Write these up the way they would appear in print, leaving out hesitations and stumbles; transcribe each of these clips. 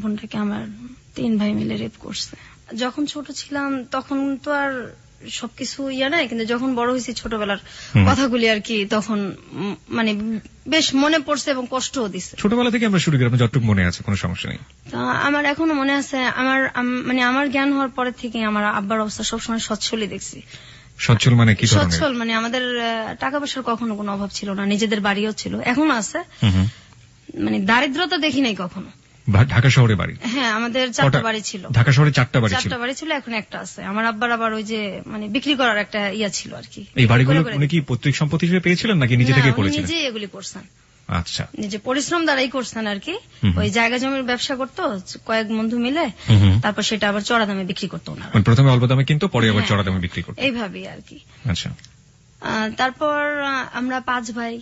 বোনটাকে আমার 3 ভাই মিলে রেপ করছে। যখন ছোট ছিলাম তখন তো আর সবকিছু নাই, কিন্তু যখন বড় হয়েছি ছোটবেলার কথাগুলি আর কি তখন মানে বেশ মনে পড়ছে এবং কষ্টও দিচ্ছে। ছোটবেলা থেকে আমরা শুরু করি, আপনার যতটুকু মনে আছে কোনো সমস্যা নেই। আমার এখনো মনে আছে, আমার জ্ঞান হওয়ার পরে থেকে আমার আব্বার অবস্থা সবসময় সচ্ছলই দেখছি। সচ্ছল মানে কি? সচ্ছল মানে আমাদের টাকা পয়সার কখনো কোনো অভাব ছিল না, নিজেদের বাড়িও ছিল, এখনো আছে, মানে দারিদ্রতা দেখি নাই কখনো। ঢাকা শহরে বাড়ি? হ্যাঁ, আমাদের 4টা বাড়ি ছিল। ঢাকা শহরে 4টা বাড়ি ছিল, এখন একটা আছে। আমার আব্বার আবার ওই যে মানে বিক্রি করার একটা ছিল আর কি। এই বাড়িগুলো উনি কি পৈতৃক সম্পত্তি হিসেবে পেয়েছিলেন নাকি নিজে থেকে করেছিলেন? নিজে এগুলি করছেন। আচ্ছা, নিজে পরিশ্রম দ্বারাই করছেন আর কি। ওই জায়গা জমির ব্যবসা করতো কয়েক বন্ধু মিলে, তারপর সেটা আবার চড়া দামে বিক্রি করতো না। প্রথমে অল্প দামে কিনতো, পরে আবার চড়া দামে বিক্রি করতো, এইভাবেই আর কি। আচ্ছা। তারপর আমরা 5 ভাই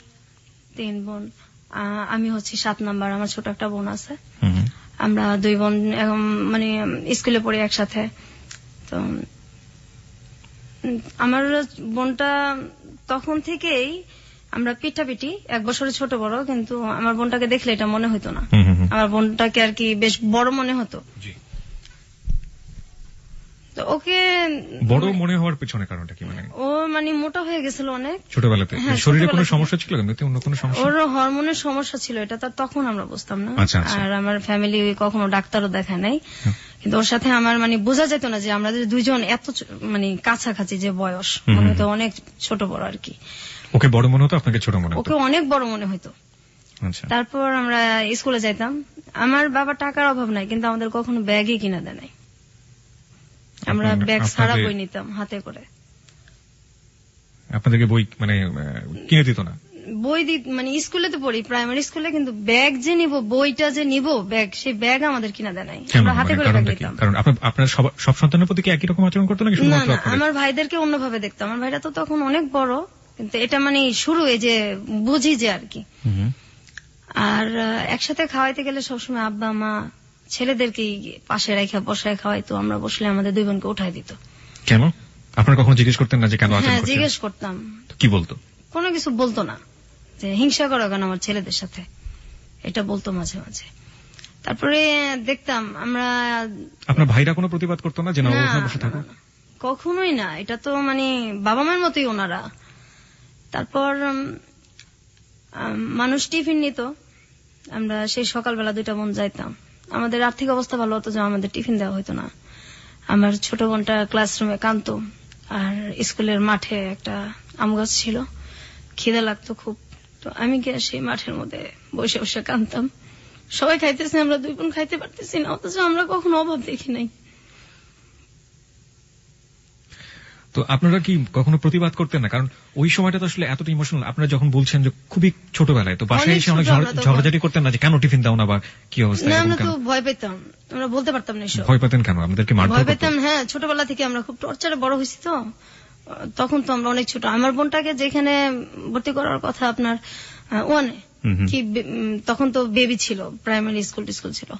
3 বোন, আমি হচ্ছে 7 নাম্বার, আমার ছোট একটা বোন আছে। আমরা 2 বোন মানে স্কুলে পড়ি একসাথে। তো আমার বোনটা তখন থেকেই আমরা পিঠাপিঠি, 1 বছরের ছোট বড়, কিন্তু আমার বোনটাকে দেখলে এটা মনে হতো না। আমার বোনটাকে আর কি বেশ বড় মনে হতো। তো ওকে বড় মনে হওয়ার পেছনে কারণটা কি? মানে ও মানে মোটা হয়ে গেছিল অনেক ছোটবেলাতে। শরীরে কোনো সমস্যা ছিল? অন্য কোনো সমস্যা? ওর হরমোনের সমস্যা ছিল, এটা তো তখন আমরা বুঝতাম না। আর আমার ফ্যামিলি কখনো ডাক্তারও দেখায় নাই, কিন্তু ওর সাথে আমার মানে বোঝা যেত না যে আমরা দুইজন এত মানে কাছাকাছি যে বয়স, মনে হতো অনেক ছোট বড় আর কি। ওকে বড় মনে হতো, আপনাকে ছোট মনে হতো? ওকে অনেক বড় মনে হতো। তারপর আমরা স্কুলে যাইতাম। আমার বাবা টাকার অভাব নাই, কিন্তু আমাদের কখনো ব্যাগই কিনা দেয় নাই। আমরা ব্যাগ ছাড়া বই নিতাম হাতে করে। আপনাদেরকে বই মানে কিনে দিত না? বই মানে স্কুলে তো পড়ি, প্রাইমারি স্কুলে, কিন্তু ব্যাগ যে নিব, বইটা যে নিব, ব্যাগ, সেই ব্যাগ আমাদের কিনা দেয় নাই। আমরা হাতে করে ব্যাগ নিতাম। কারণ আপনার সব সন্তানের প্রতি কি একই রকম আচরণ করতো নাকি? না, আমার ভাইদেরকে অন্যভাবে দেখতাম। আমার ভাইরা তো তখন অনেক বড়, কিন্তু এটা মানে শুরু এই যে বুঝি যে আর কি। আর একসাথে খাওয়াইতে গেলে সবসময় আব্বা মা ছেলেদেরকে পাশে রেখে বসায় খাওয়াইতো। আমরা বসলে আমাদের 2 বোনকে উঠাই দিত। কেন? আপনারা কখনো জিজ্ঞেস করতেন না যে কেন? হ্যাঁ, জিজ্ঞেস করতাম। কি বলতো? কোনো কিছু বলতো না, যে হিংসা করো কেন আমার ছেলেদের সাথে, এটা বলতো মাঝে মাঝে। তারপরে দেখতাম আমরা। আপনার ভাইরা কোনো প্রতিবাদ করতো না যে না ওখানে বসে থাকো? কখনোই না, এটা তো মানে বাবা মার মতোই ওনারা। তারপর মানুষ টিফিন নিত, আমরা সেই সকালবেলা 2টা বোন যাইতাম। আমাদের আর্থিক অবস্থা ভালো হতো যে আমাদের টিফিন দেওয়া হতো না। আমার ছোট বোনটা ক্লাসরুমে কাঁদতো, আর স্কুলের মাঠে একটা আম গাছ ছিল, খিদে লাগতো খুব। তো আমি গিয়ে সেই মাঠের মধ্যে বসে বসে কাঁদতাম। সবাই খাইতেছে, আমরা 2 বোন খাইতে পারতেছি না, অথচ আমরা কখনো অভাব দেখি নাই। তো আপনারা কি কখনো প্রতিবাদ করতেন না? কারণ ওই সময়টা তো আসলে এতটা ইমোশনাল। আপনারা যখন বলছেন যে খুবই ছোটবেলায়, তো বাসায় এসে অনেক ঝগড়াঝাটি করতেন না যে কেন টিফিন দাও না বা কি অবস্থা? না, আমরা তো ভয় পেতাম, আমরা বলতে পারতাম না। ভয় পেতেন কেন? আমাদেরকে মারধর করতেন? ভয় পেতাম, হ্যাঁ, ছোটবেলা থেকে আমরা খুব টর্চারে বড় হয়েছি। তো তখন তো আমরা অনেক ছোট। আমার বোনটাকে যেখানে ভর্তি করার কথা আপনার 1-এ, কি তখন তো বেবি ছিল, প্রাইমারি স্কুল ছিল,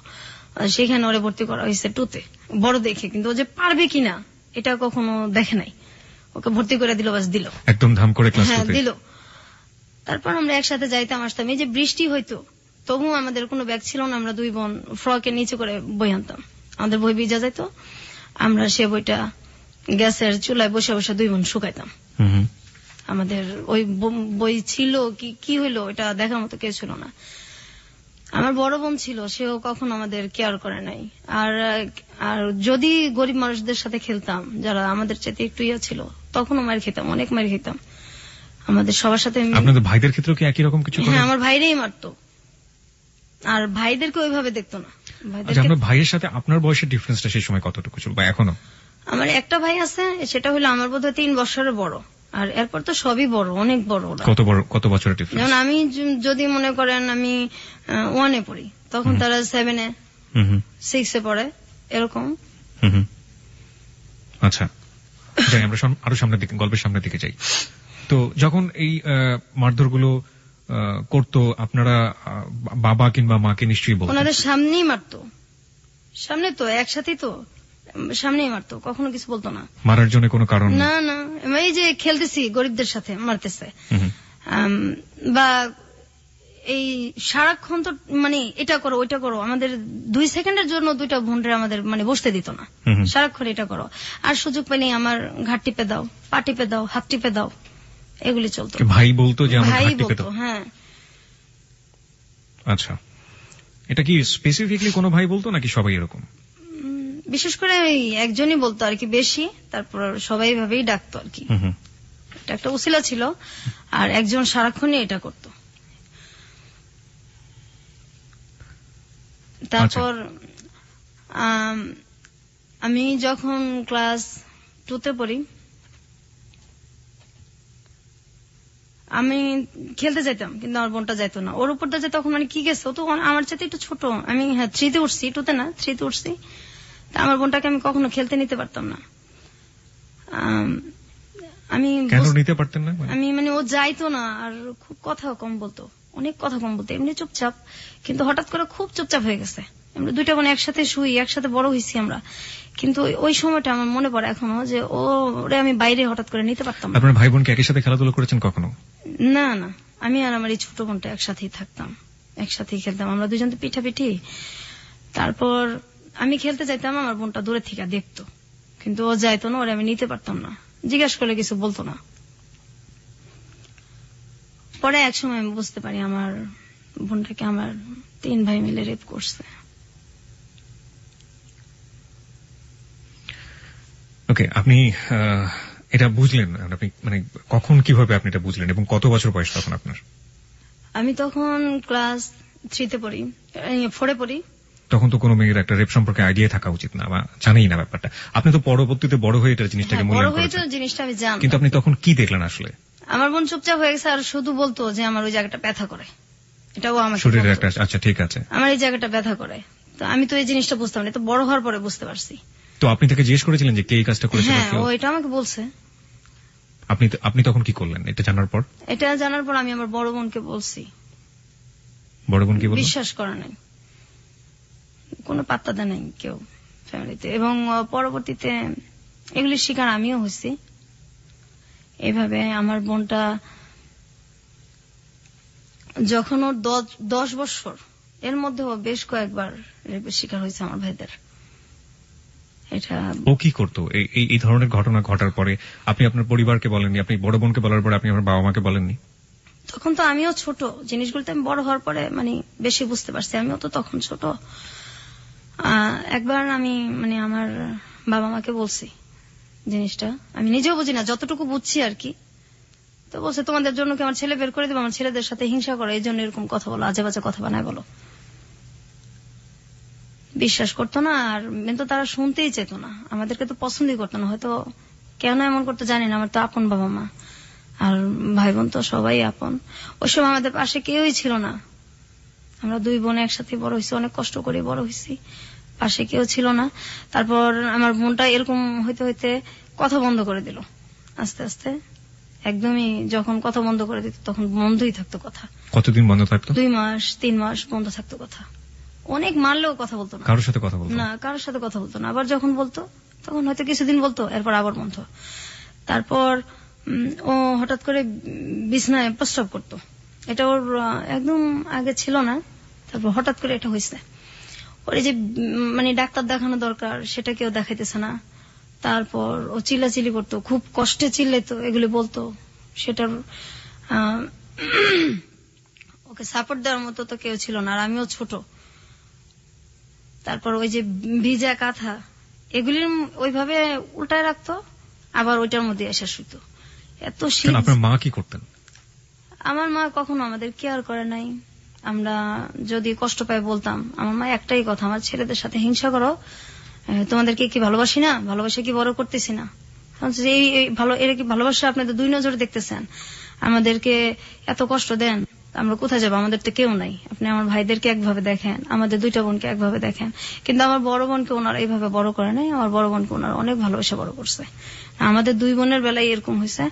সেখানে ওরে ভর্তি করা হয়েছে 2-তে, বড় দেখে। কিন্তু ও যে পারবে কিনা এটা কখনো দেখে নাই। ওকে ভর্তি করে দিল, বাস দিল, একদম ধাম করে ক্লাস দিল। তারপর আমরা একসাথে যাইতাম আসতাম। এই যে বৃষ্টি হইতো, তবু আমাদের কোনো ব্যাগ ছিল না। আমরা 2 বোন ফ্রকের নিচে করে বই আনতাম, আমাদের বই ভিজা যাইতো। আমরা সে বইটা গ্যাসের চুলায় বসে বসে 2 বোন শুকাইতাম। আমাদের ওই বই ছিল কি হইলো এটা দেখার মতো কেউ ছিল না। আমার বড় বোন ছিল, সেও কখনো আমাদের কেয়ার করে নাই। আর যদি গরিব মানুষদের সাথে খেলতাম, যারা আমাদের চাইতে একটু ছিল, তখনও মার খেতাম, অনেক মার খেতাম। আমাদের সবার সাথে। আপনাদের ভাইদের ক্ষেত্রে কি একই রকম কিছু? হ্যাঁ, আমার ভাইরাই মারতো, আর ভাইদেরকে ওইভাবে দেখতো না। আপনার ভাইয়ের সাথে আপনার বয়সের ডিফারেন্সটা সেই সময় কতটুকু ছিল বা এখনো? আমার একটা ভাই আছে, সেটা হলো আমার বোধহয় 3 বছরের বড়, আর এরপর তো সবই বড়, অনেক বড়। কত বছরের ডিফারেন্স? যেমন আমি যদি মনে করেন আমি 1-এ পড়ি, তখন তারা 7-এ 6-এ পড়ে, এরকম। আচ্ছা, যাই আমরা আরো সামনের দিকে, গল্পের সামনের দিকে যাই। তো যখন এই মারধরগুলো করতো, আপনারা বাবা কিংবা মাকে নিশ্চয়ই বলতেন? ওনাদের সামনেই মারতো, সামনে তো একসাথেই তো সামনেই মারতো, কখনো কিছু বলতো না। মারার জন্য কোনো কারণ? না, এই যে খেলতেছি গরিবদের সাথে মারতেছে, বা এই সারাক্ষণ তো মানে এটা করো ওইটা করো, আমাদের 2 সেকেন্ডের জন্য দুইটা বোনরা আমাদের মানে বসতে দিত না, সারাক্ষণ এটা করো। আর সুযোগ পেলেই আমার ঘাট টিপে দাও, পা টিপে দাও, হাত টিপে দাও, এগুলি চলতো। ভাই বলতো যে আমার ভাই ঘাট টিপে বলতো, দাও? হ্যাঁ। আচ্ছা, এটা কি স্পেসিফিকলি কোনো ভাই বলতো নাকি সবাই এরকম? বিশেষ করে ওই একজনই বলতো আর কি বেশি, তারপর সবাই ভাবেই ডাকতো আর কি। এটা একটা উসিলা ছিল, আর একজন সারাক্ষণই এটা করতো। তারপর আমি যখন ক্লাস 2তে পড়ি, আমি খেলতে যাইতাম, কিন্তু আমার বোনটা যাইতো না। ওর উপর দিয়ে তখন মানে কি গেছে, ও তো আমার চাইতে একটু ছোট। আমি 3তে উঠছি, 2তে না, 3তে উঠছি। তা আমার বোনটাকে আমি কখনো খেলতে নিতে পারতাম না। আমি কেন নিতে পারতেন না? আমি মানে ও যাইতো না, আর খুব কথা কম বলতো, অনেক কথা কম বলতো, এমনি চুপচাপ। কিন্তু হঠাৎ করে খুব চুপচাপ হয়ে গেছে। আমরা 2টা বোন একসাথে শুই, একসাথে বড় হয়েছি আমরা, কিন্তু ওই সময়টা আমার মনে পড়ে এখনো যে ওরে আমি বাইরে হঠাৎ করে নিতে পারতাম না। আপনার ভাই বোনকে একই সাথে খেলাধুলা করেছেন কখনো? না না, আমি আর আমার এই ছোট বোনটা একসাথেই থাকতাম, একসাথেই খেলতাম, আমরা দুজন তো পিঠাপিঠি। তারপর আমি খেলতে যাইতাম, আমার বোনটা দূরে থেকে দেখতো, কিন্তু ও যাইতো না, ওরে আমি নিতে পারতাম না, জিজ্ঞাসা করলে কিছু বলতো না। পরে এক সময় আমি বুঝতে পারি আমার বোনটাকে আমার 3 ভাই মিলে রেপ করছে। ওকে, আপনি এটা বুঝলেন, আপনি মানে কখন কিভাবে আপনি এটা বুঝলেন, এবং কত বছর বয়স তখন আপনার? আমি তখন ক্লাস 3তে পড়ি, 4এ পড়ি। তখন তো কোনো মেয়ের একটা রেপ সম্পর্কে আইডিয়া থাকা উচিত না, বা জানেই না ব্যাপারটা। আপনি তো পরবর্তীতে বড় হয়ে এটা জিনিসটাকে বড় মূল্যায়ন হয়ে তো করেছেন, জিনিসটা আমি জানতাম। কিন্তু আপনি তখন কি দেখলেন আসলে? আমার বোন চুপচাপ হয়ে গেছে, আর শুধু বলতো যে আমার ওই জায়গাটা ব্যথা করে, এটাও আমার শরীরের একটা, আচ্ছা ঠিক আছে, আমার এই জায়গাটা ব্যথা করে। তো আমি তো এই জিনিসটা বুঝতাম না, তো বড় হওয়ার পরে বুঝতে পারছি। তো আপনি তাকে জিজ্ঞেস করেছিলেন যে কে এই কাজটা করেছে? হ্যাঁ, ও এটা আমাকে বলছে। আপনি তখন কি করলেন এটা জানার পর? এটা জানার পর আমি আমার বড় বোনকে বলছি। বড় বোন কি বলল? বিশ্বাস করে নাই, কোনো পাত্তা দেয় নাই কেউ ফ্যামিলিতে। এবং পরবর্তীতে এগুলির শিকার আমিও হয়েছি। এভাবে আমার বোনটা যখন ওর 10 বছর, এর মধ্যে ও বেশ কয়েকবার রেপের শিকার হয়েছে আমার ভাইদের। এটা ও কি করতো এই ধরনের ঘটনা ঘটার পরে? আপনি আপনার পরিবারকে বলেননি, আপনি বড় বোনকে বলার পরে আপনি আপনার বাবা মাকে বলেননি? তখন তো আমিও ছোট, জিনিসগুলোতে আমি বড় হওয়ার পরে মানে বেশি বুঝতে পারছি, আমিও তো তখন ছোট। একবার আমি মানে আমার বাবা মাকে বলছি জিনিসটা, আমি নিজেও বুঝি না, যতটুকু বুঝছি আর কি। তো বলছে তোমাদের জন্য কি আমার ছেলে বের করে দেবো, আমার ছেলেদের সাথে হিংসা করে, এই জন্য এরকম কথা বলো, আজে বাজে কথা বানায় বলো। বিশ্বাস করতো না, আর কিন্তু তারা শুনতেই চেত না, আমাদেরকে তো পছন্দই করতো না। হয়তো কেন এমন করতে জানি না, আমার তো আপন বাবা মা, আর ভাই বোন তো সবাই আপন। ওই সময় আমাদের পাশে কেউই ছিল না, আমরা 2 বোন একসাথে বড় হয়েছি, অনেক কষ্ট করে বড় হয়েছি, পাশে কেউ ছিল না। তারপর আমার বোনটা এরকম হইতে হইতে কথা বন্ধ করে দিল আস্তে আস্তে, একদমই যখন কথা বন্ধ করে দিত তখন বন্ধই থাকতো কথা। কতদিন বন্ধ থাকতো? 2 মাস 3 মাস বন্ধ থাকতো কথা। অনেক মারলেও কথা বলতো না, কারোর সাথে কথা বলতো না, কারোর সাথে কথা বলতো না। আবার যখন বলতো তখন হয়তো কিছুদিন বলতো, এরপর আবার বন্ধ। তারপর ও হঠাৎ করে বিছনায় প্রস্রাব করতো, এটা ওর একদম আগে ছিল না, তারপর হঠাৎ করে এটা হয়েছে। ওর যে মানে ডাক্তার দেখানো দরকার সেটা কেউ দেখাইতেছে না। তারপর ও চিল্লাচিল্লি করতো, খুব কষ্টে চিল্লাইতো, এগুলি বলতো। সেটার ওকে সাপোর্ট দেওয়ার মতো তো কেউ ছিল না, আর আমিও ছোট। তারপর ওই যে ভিজা কাঁথা এগুলির ওইভাবে উল্টায় রাখতো, আবার ওইটার মধ্যে এসে শুইতো। এত শীত। আপনার মা কি করতেন? আমার মা কখনো আমাদের কেয়ার করে নাই। আমরা যদি কষ্ট পাই বলতাম, আমার মা একটাই কথা, আমার ছেলেদের সাথে হিংসা করো, তোমাদেরকে কি ভালোবাসি না, ভালোবাসা কি বড় করতেছি না, এরা কি ভালোবাসা আপনাদের 2 নজরে দেখতেছেন, আমাদেরকে এত কষ্ট দেন, আমরা কোথায় যাবো, আমাদের তো কেউ নাই, আপনি আমার ভাইদেরকে একভাবে দেখেন, আমাদের 2টা বোনকে একভাবে দেখেন। কিন্তু আমার বড় বোনকে ওনারা এইভাবে বড় করে নাই, আমার বড় বোনকে ওনারা অনেক ভালোবাসা বড় করছে। আমাদের 2 বোনের বেলায় এরকম হয়েছে।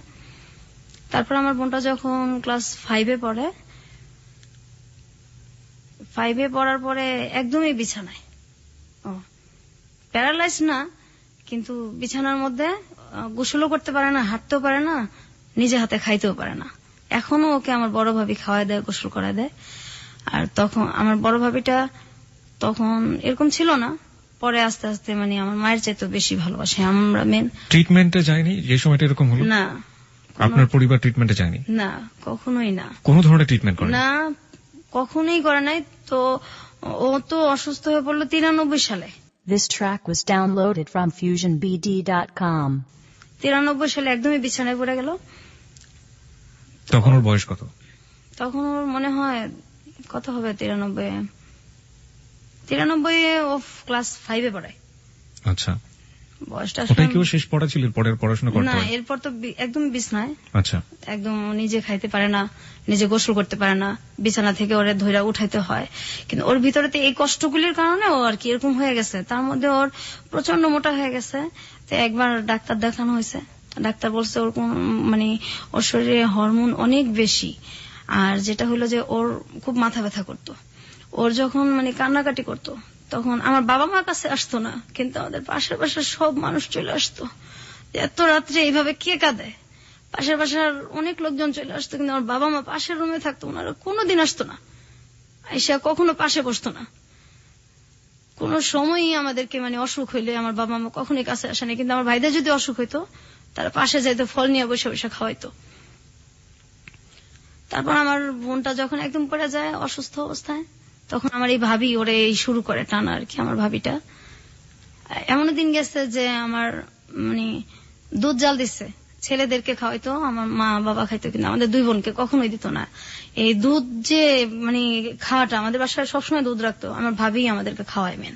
তারপর আমার বোনটা যখন ক্লাস 5-এ পড়ে, 5-এ পড়ার পরে একদমই বিছানায়, প্যারালাইজ না, কিন্তু বিছানার মধ্যে গোসলও করতে পারে না, হাঁটতেও পারে না, নিজে হাতে খাইতেও পারে না। এখনো ওকে আমার বড় ভাবি খাওয়ায় দেয়, গোসল করায় দেয়। আর তখন আমার বড় ভাবিটা তখন এরকম ছিল না, পরে আস্তে আস্তে মানে আমার মায়ের চাইতে বেশি ভালোবাসে। আমরা মেন ট্রিটমেন্টে যায়নি যে সময়টা এরকম হলো? না, আপনার পরিবার ট্রিটমেন্টে যায়নি? না, কখনোই না। কোন ধরনের ট্রিটমেন্ট করে না, কখনোই করে নাই। তো ও তো অসুস্থ হয়ে পড়লো 93 সালে। This track was downloaded from FusionBD.com. 93 সালে একদমই বিছানায় পড়ে গেল। তখন ওর বয়স কত? তখন ওর মনে হয় কত হবে, 93 ও ক্লাস 5-এ পড়ায়। আচ্ছা, বয়সটা ওটাই কি ওর শেষ পড়া ছিল? পরের পড়াশোনা করতে না, হয়? এরপর তো একদম বিছনায়। আচ্ছা, একদম নিজে খাইতে পারে না, নিজে গোসল করতে পারে না, বিছানা থেকে ওরে ধইরা উঠাইতে হয়। কিন্তু ওর ভিতরে তো এই কষ্টগুলির কারণে ও আর কি এরকম হয়ে গেছে। তার মধ্যে ওর প্রচন্ড মোটা হয়ে গেছে। তো একবার ডাক্তার দেখানো হয়েছে, ডাক্তার বলছে ওর মানে ওর শরীরে হরমোন অনেক বেশি। আর যেটা হলো যে ওর খুব মাথা ব্যথা করতো। ওর যখন মানে কান্নাকাটি করতো তখন আমার বাবা মার কাছে আসতো না, কিন্তু আমাদের পাশের পাশের সব মানুষ চলে আসতো। এত রাত্রে এইভাবে কে কাঁদে, পাশের পাশের অনেক লোকজন চলে আসতো, কিন্তু আমার বাবা মা পাশের রুমে থাকতো, ওনারা কোনোদিন আসতো না, আইসা কখনো পাশে বসতো না। কোন সময়ই আমাদেরকে মানে অসুখ হইলে আমার বাবা মা কখনোই কাছে আসেনি, কিন্তু আমার ভাইদের যদি অসুখ হইতো তারা পাশে যাইতো, ফল নিয়ে বসে বসে খাওয়াইতো। তারপর আমার বোনটা যখন একদম পড়ে যায় অসুস্থ অবস্থায়, তখন আমার এই ভাবি ওরে এই শুরু করে টানা আর কি। আমার ভাবিটা এমন দিন গেছে যে আমার মানে দুধ জাল দিচ্ছে, ছেলেদেরকে খাওয়াইতো, আমার মা বাবা খাইতো, কিন্তু আমাদের দুই বোনকে কখনোই দিত না। এই দুধ যে মানে খাওয়াটা, আমাদের বাসায় সবসময় দুধ রাখতো, আমার ভাবি আমাদেরকে খাওয়ায় মেন।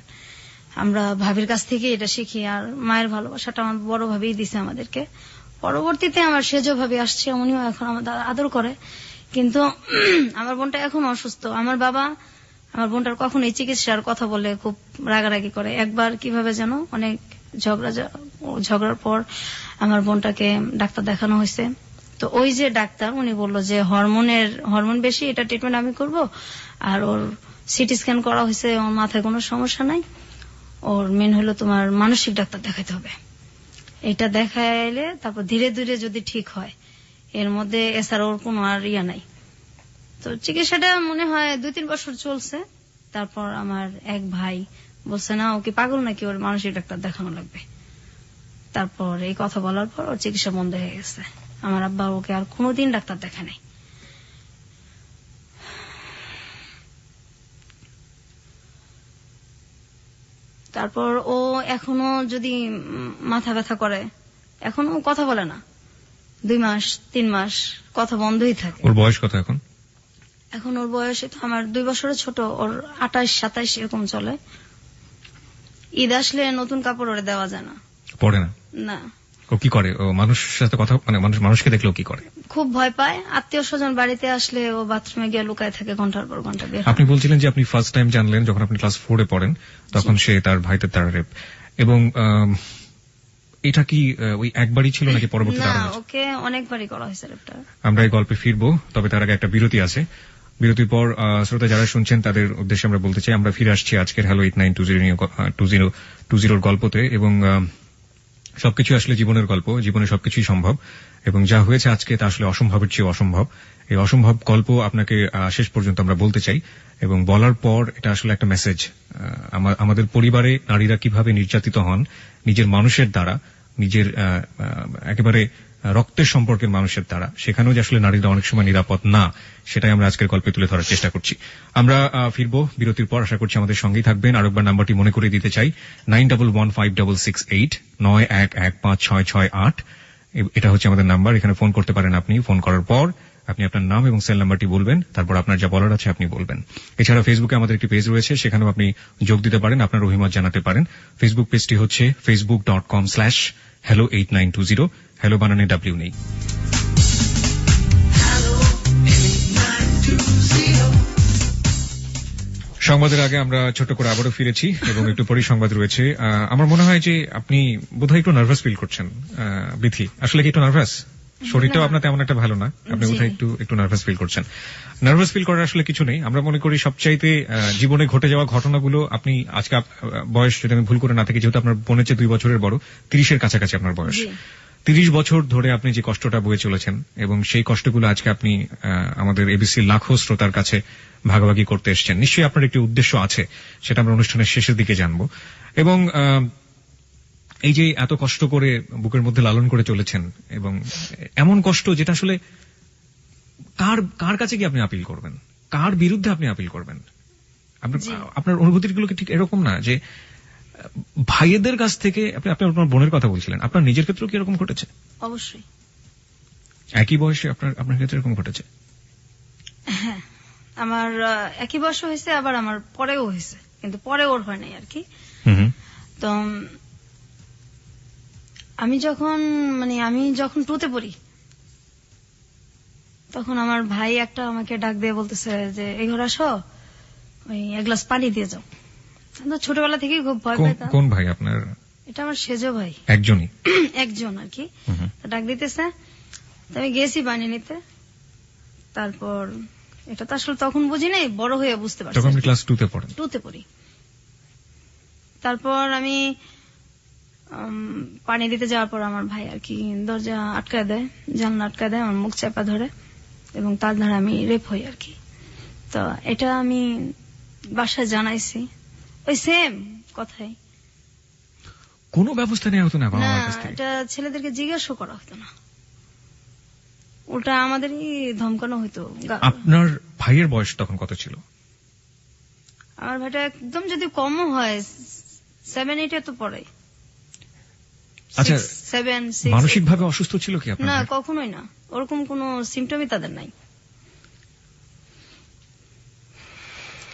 আমরা ভাবির কাছ থেকে এটা শিখি। আর মায়ের ভালোবাসাটা আমার বড় ভাবিই দিছে আমাদেরকে। পরবর্তীতে আমার সেজ ভাবি আসছে, উনিও এখন আমাদের আদর করে। কিন্তু আমার বোনটা এখন অসুস্থ। আমার বাবা আমার বোনটার কখন এই চিকিৎসার কথা বলে খুব রাগারাগি করে। একবার কিভাবে যেন অনেক ঝগড়ার পর আমার বোনটাকে ডাক্তার দেখানো হয়েছে। তো ওই যে ডাক্তার উনি বলল যে হরমোন বেশি, এটা ট্রিটমেন্ট আমি করব। আর ওর সিটি স্ক্যান করা হয়েছে, ওর মাথায় কোনো সমস্যা নাই, ওর মেন হলো তোমার মানসিক ডাক্তার দেখাতে হবে। এটা দেখাইলে তারপর ধীরে ধীরে যদি ঠিক হয়, এর মধ্যে এছাড়া ওর কোনো আর ইয়া নাই। তো চিকিৎসাটা মনে হয় 2-3 বছর চলছে। তারপর আমার এক ভাই বলছে না, ও কি পাগল নাকি, ওর মানসিক ডাক্তার দেখানো লাগবে। তারপর এই কথা বলার পর ওর চিকিৎসা বন্ধ হয়ে গেছে। আমার আব্বা ওকে আর কোনোদিন ডাক্তার দেখা নেই। তারপর ও এখনো যদি মাথা ব্যথা করে, এখনো কথা বলে না, 2 মাস 3 মাস কথা বন্ধই থাকে। ওর বয়স কত এখন? এখন ওর বয়স তো আমার 2 বছরের ছোট, ওর 28-27 এরকম চলে। ঈদ আসলে নতুন কাপড় ওরে দেওয়া যায় না, পড়ে না। না। ও কি করে? ও মানুষের সাথে কথা মানে মানুষকে দেখলেও কি করে? খুব ভয় পায়। আত্মীয় স্বজন বাড়িতে আসলে ও বাথরুমে গিয়ে লুকায় থাকে ঘন্টার পর ঘন্টা। বের আপনি বলছিলেন যে আপনি ফার্স্ট টাইম জানলেন যখন আপনি ক্লাস 4-এ পড়েন, তখন সে তার ভাইদের দ্বারা রেপ। এবং এটা কি ওই একবারই ছিল নাকি পরবর্তীতে আরো? না, ওকে অনেকবারই করা হয়েছে রেপটা। আমরা এই গল্পে ফিরবো, তবে তার আগে একটা বিরতি আছে। বিরতির পর শ্রোতা যারা শুনছেন তাদের উদ্দেশ্যে আমরা বলতে চাই, আমরা ফিরে আসছি আজকের হ্যালো 8920 গল্পতে। এবং সবকিছু আসলে জীবনের গল্প, জীবনে সবকিছুই সম্ভব, এবং যা হয়েছে আজকে তা আসলে অসম্ভবের চেয়ে অসম্ভব। এই অসম্ভব গল্প আপনাকে শেষ পর্যন্ত আমরা বলতে চাই, এবং বলার পর এটা আসলে একটা মেসেজ। আমাদের পরিবারে নারীরা কিভাবে নির্যাতিত হন নিজের মানুষের দ্বারা, নিজের একেবারে রক্তের সম্পর্কের মানুষের দ্বারা, সেখানেও যে আসলে নারীরা অনেক সময় নিরাপদ না, সেটাই আমরা আজকের গল্পে তুলে ধরার চেষ্টা করছি। আমরা ফিরবো বিরতির পর, আশা করছি আমাদের সঙ্গেই থাকবেন। আরেকবার নাম্বারটি মনে করে দিতে চাই, 91156689, 9115668668। এটা হচ্ছে আমাদের নাম্বার, এখানে ফোন করতে পারেন। আপনি ফোন করার পর আপনি আপনার নাম এবং সেল নাম্বারটি বলবেন, তারপর আপনার যা বলার আছে আপনি বলবেন। এছাড়া ফেসবুকে আমাদের একটি পেজ রয়েছে, সেখানেও আপনি যোগ দিতে পারেন, আপনার অভিমত জানাতে পারেন। ফেসবুক পেজটি হচ্ছে facebook.com/hello8920। হ্যালো বানানে ডাব্লিউ নেই। সংবাদের আগে আমরা ছোট করে আবারও ফিরেছি, এবং একটু পরেই সংবাদ রয়েছে। আমার মনে হয় যে আপনি বোধহয় একটু নার্ভাস ফিল করছেন বিথি। আসলে কি একটু নার্ভাস? শরীরটাও আপনার তেমন একটা ভালো না, আপনি বোধহয় একটু নার্ভাস ফিল করছেন। নার্ভাস ফিল করার আসলে কিছু নেই। আমরা মনে করি সবচাইতে জীবনে ঘটে যাওয়া ঘটনাগুলো, আপনি আজকে বয়স যদি আমি ভুল করে না থাকি, যেহেতু আপনার বোনের চেয়ে 2 বছরের বড়, 30-এর কাছাকাছি আপনার বয়স, 30 বছর ধরে আপনি যে কষ্টটা বয়ে চলেছেন এবং সেই কষ্টগুলো আজকে আপনি আমাদের এবিসির লাখো শ্রোতার কাছে ভাগাভাগি করতে এসেছেন, নিশ্চয়ই আপনার একটি উদ্দেশ্য আছে, সেটা আমরা অনুষ্ঠানের শেষের দিকে জানবো। এবং এই যে এত কষ্ট করে বুকের মধ্যে লালন করে চলেছেন, এবং এমন কষ্ট যেটা আসলে কার কাছে কি আপনি আপিল করবেন, কার বিরুদ্ধে আপনি আপিল করবেন? আপনার অনুভূতিগুলো কি ঠিক এরকম না যে ভাইয়েদের কাছ থেকে? আপনি আপনার বোনের কথা বলছিলেন, আপনার নিজের ক্ষেত্রেও কি এরকম ঘটেছে? অবশ্যই। একই বয়সে আপনার ক্ষেত্রে এরকম ঘটেছে? হ্যাঁ, আমার একই বয়স হয়েছে, আবার আমার পরেও হয়েছে, কিন্তু পরে ওর হয় নাই আর কি। তো আমি যখন টুতে পড়ি, তখন আমার ভাই একটা আমাকে ডাক দিয়ে বলতেছে যে এই ঘরে আসো, ওই এক গ্লাস পানি দিয়ে যাও। তো ছোটবেলা থেকেই খুব ভয় পেতাম। কোন ভাই আপনার? এটা আমার সেজো ভাই। একজনই? একজন আর কি। ডাক দিতেছে, তো আমি গেছি পানি নিতে। তারপর এটা তো আসলে তখন বুঝি নাই, বড় হয়ে বুঝতে পারছি। তখন ক্লাস 2 তে পড়েন? 2 তে পড়ি। তারপর আমি পানি দিতে যাওয়ার পর আমার ভাই আর কি দরজা আটকায় দেয়, জানলা আটকায় দেয়, আমার মুখ চাপা ধরে, এবং তার দ্বারা আমি রেপ হই আর কি। তো এটা আমি বাসায় জানাইছি, ওই সেম কথাই। কোনো ব্যবস্থা নেওয়া হতো না বাবা মার কাছ থেকে? এটা ছেলেদেরকে জিজ্ঞাসা করা হতো না, উল্টা আমাদেরই ধমকানো হতো। আপনার ভাইয়ের বয়স তখন কত ছিল? আমার ভাইটা একদম যদি কমও হয় 7-8 তো পড়ে। আচ্ছা, 7-6। মানসিকভাবে অসুস্থ ছিল কি আপনার? না, কখনোই না, ওরকম কোনো সিমটমই তাদের নাই।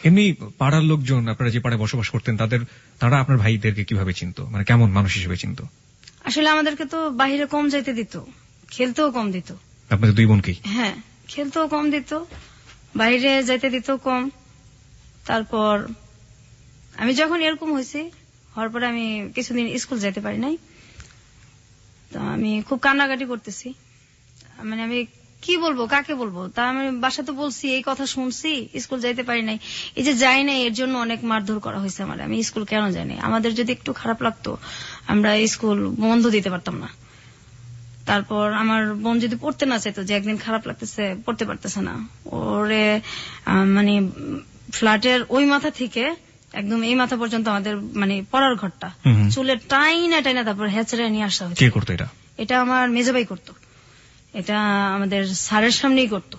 এমনি পাড়ার লোকজন, আপনারা যে পাড়ায় বসবাস করতেন, তারা আপনার ভাইদেরকে কিভাবে চিনতো, মানে কেমন মানুষ হিসেবে চিনতো? আসলে আমাদেরকে তো বাহিরে কম যাইতে দিত, খেলতেও কম দিত। আপনাদের দুই বোনকেই? হ্যাঁ, খেলতেও কম দিত, বাইরে যাইতে দিত কম। তারপর আমি যখন এরকম হয়েছি, হওয়ার পরে আমি কিছুদিন স্কুল যেতে পারি নাই। তো আমি খুব কান্নাকাটি করতেছি, মানে আমি কি বলবো, কাকে বলবো? তা আমি বাসাতে বলছি, এই কথা শুনছি, স্কুল যাইতে পারি নাই। এই যে যাই নাই, এর জন্য অনেক মারধর করা হয়েছে আমার। আমি স্কুল কেন যাই নাই? আমাদের যদি একটু খারাপ লাগতো, আমরা স্কুল বন্ধ দিতে পারতাম না। তারপর আমার বোন যদি পড়তে না চাইতো, যে একদিন খারাপ লাগতেছে, পড়তে পারতেছে না, ওরে মানে ফ্ল্যাটের ওই মাথা থেকে একদম এই মাথা পর্যন্ত আমাদের মানে পড়ার ঘরটা চুলের টাইনা টাইনা তারপর হেঁচড়ে নিয়ে আসা হয়েছে। কে করতো এটা? এটা আমার মেজবাই করতো, এটা আমাদের স্যারের সামনেই করতো।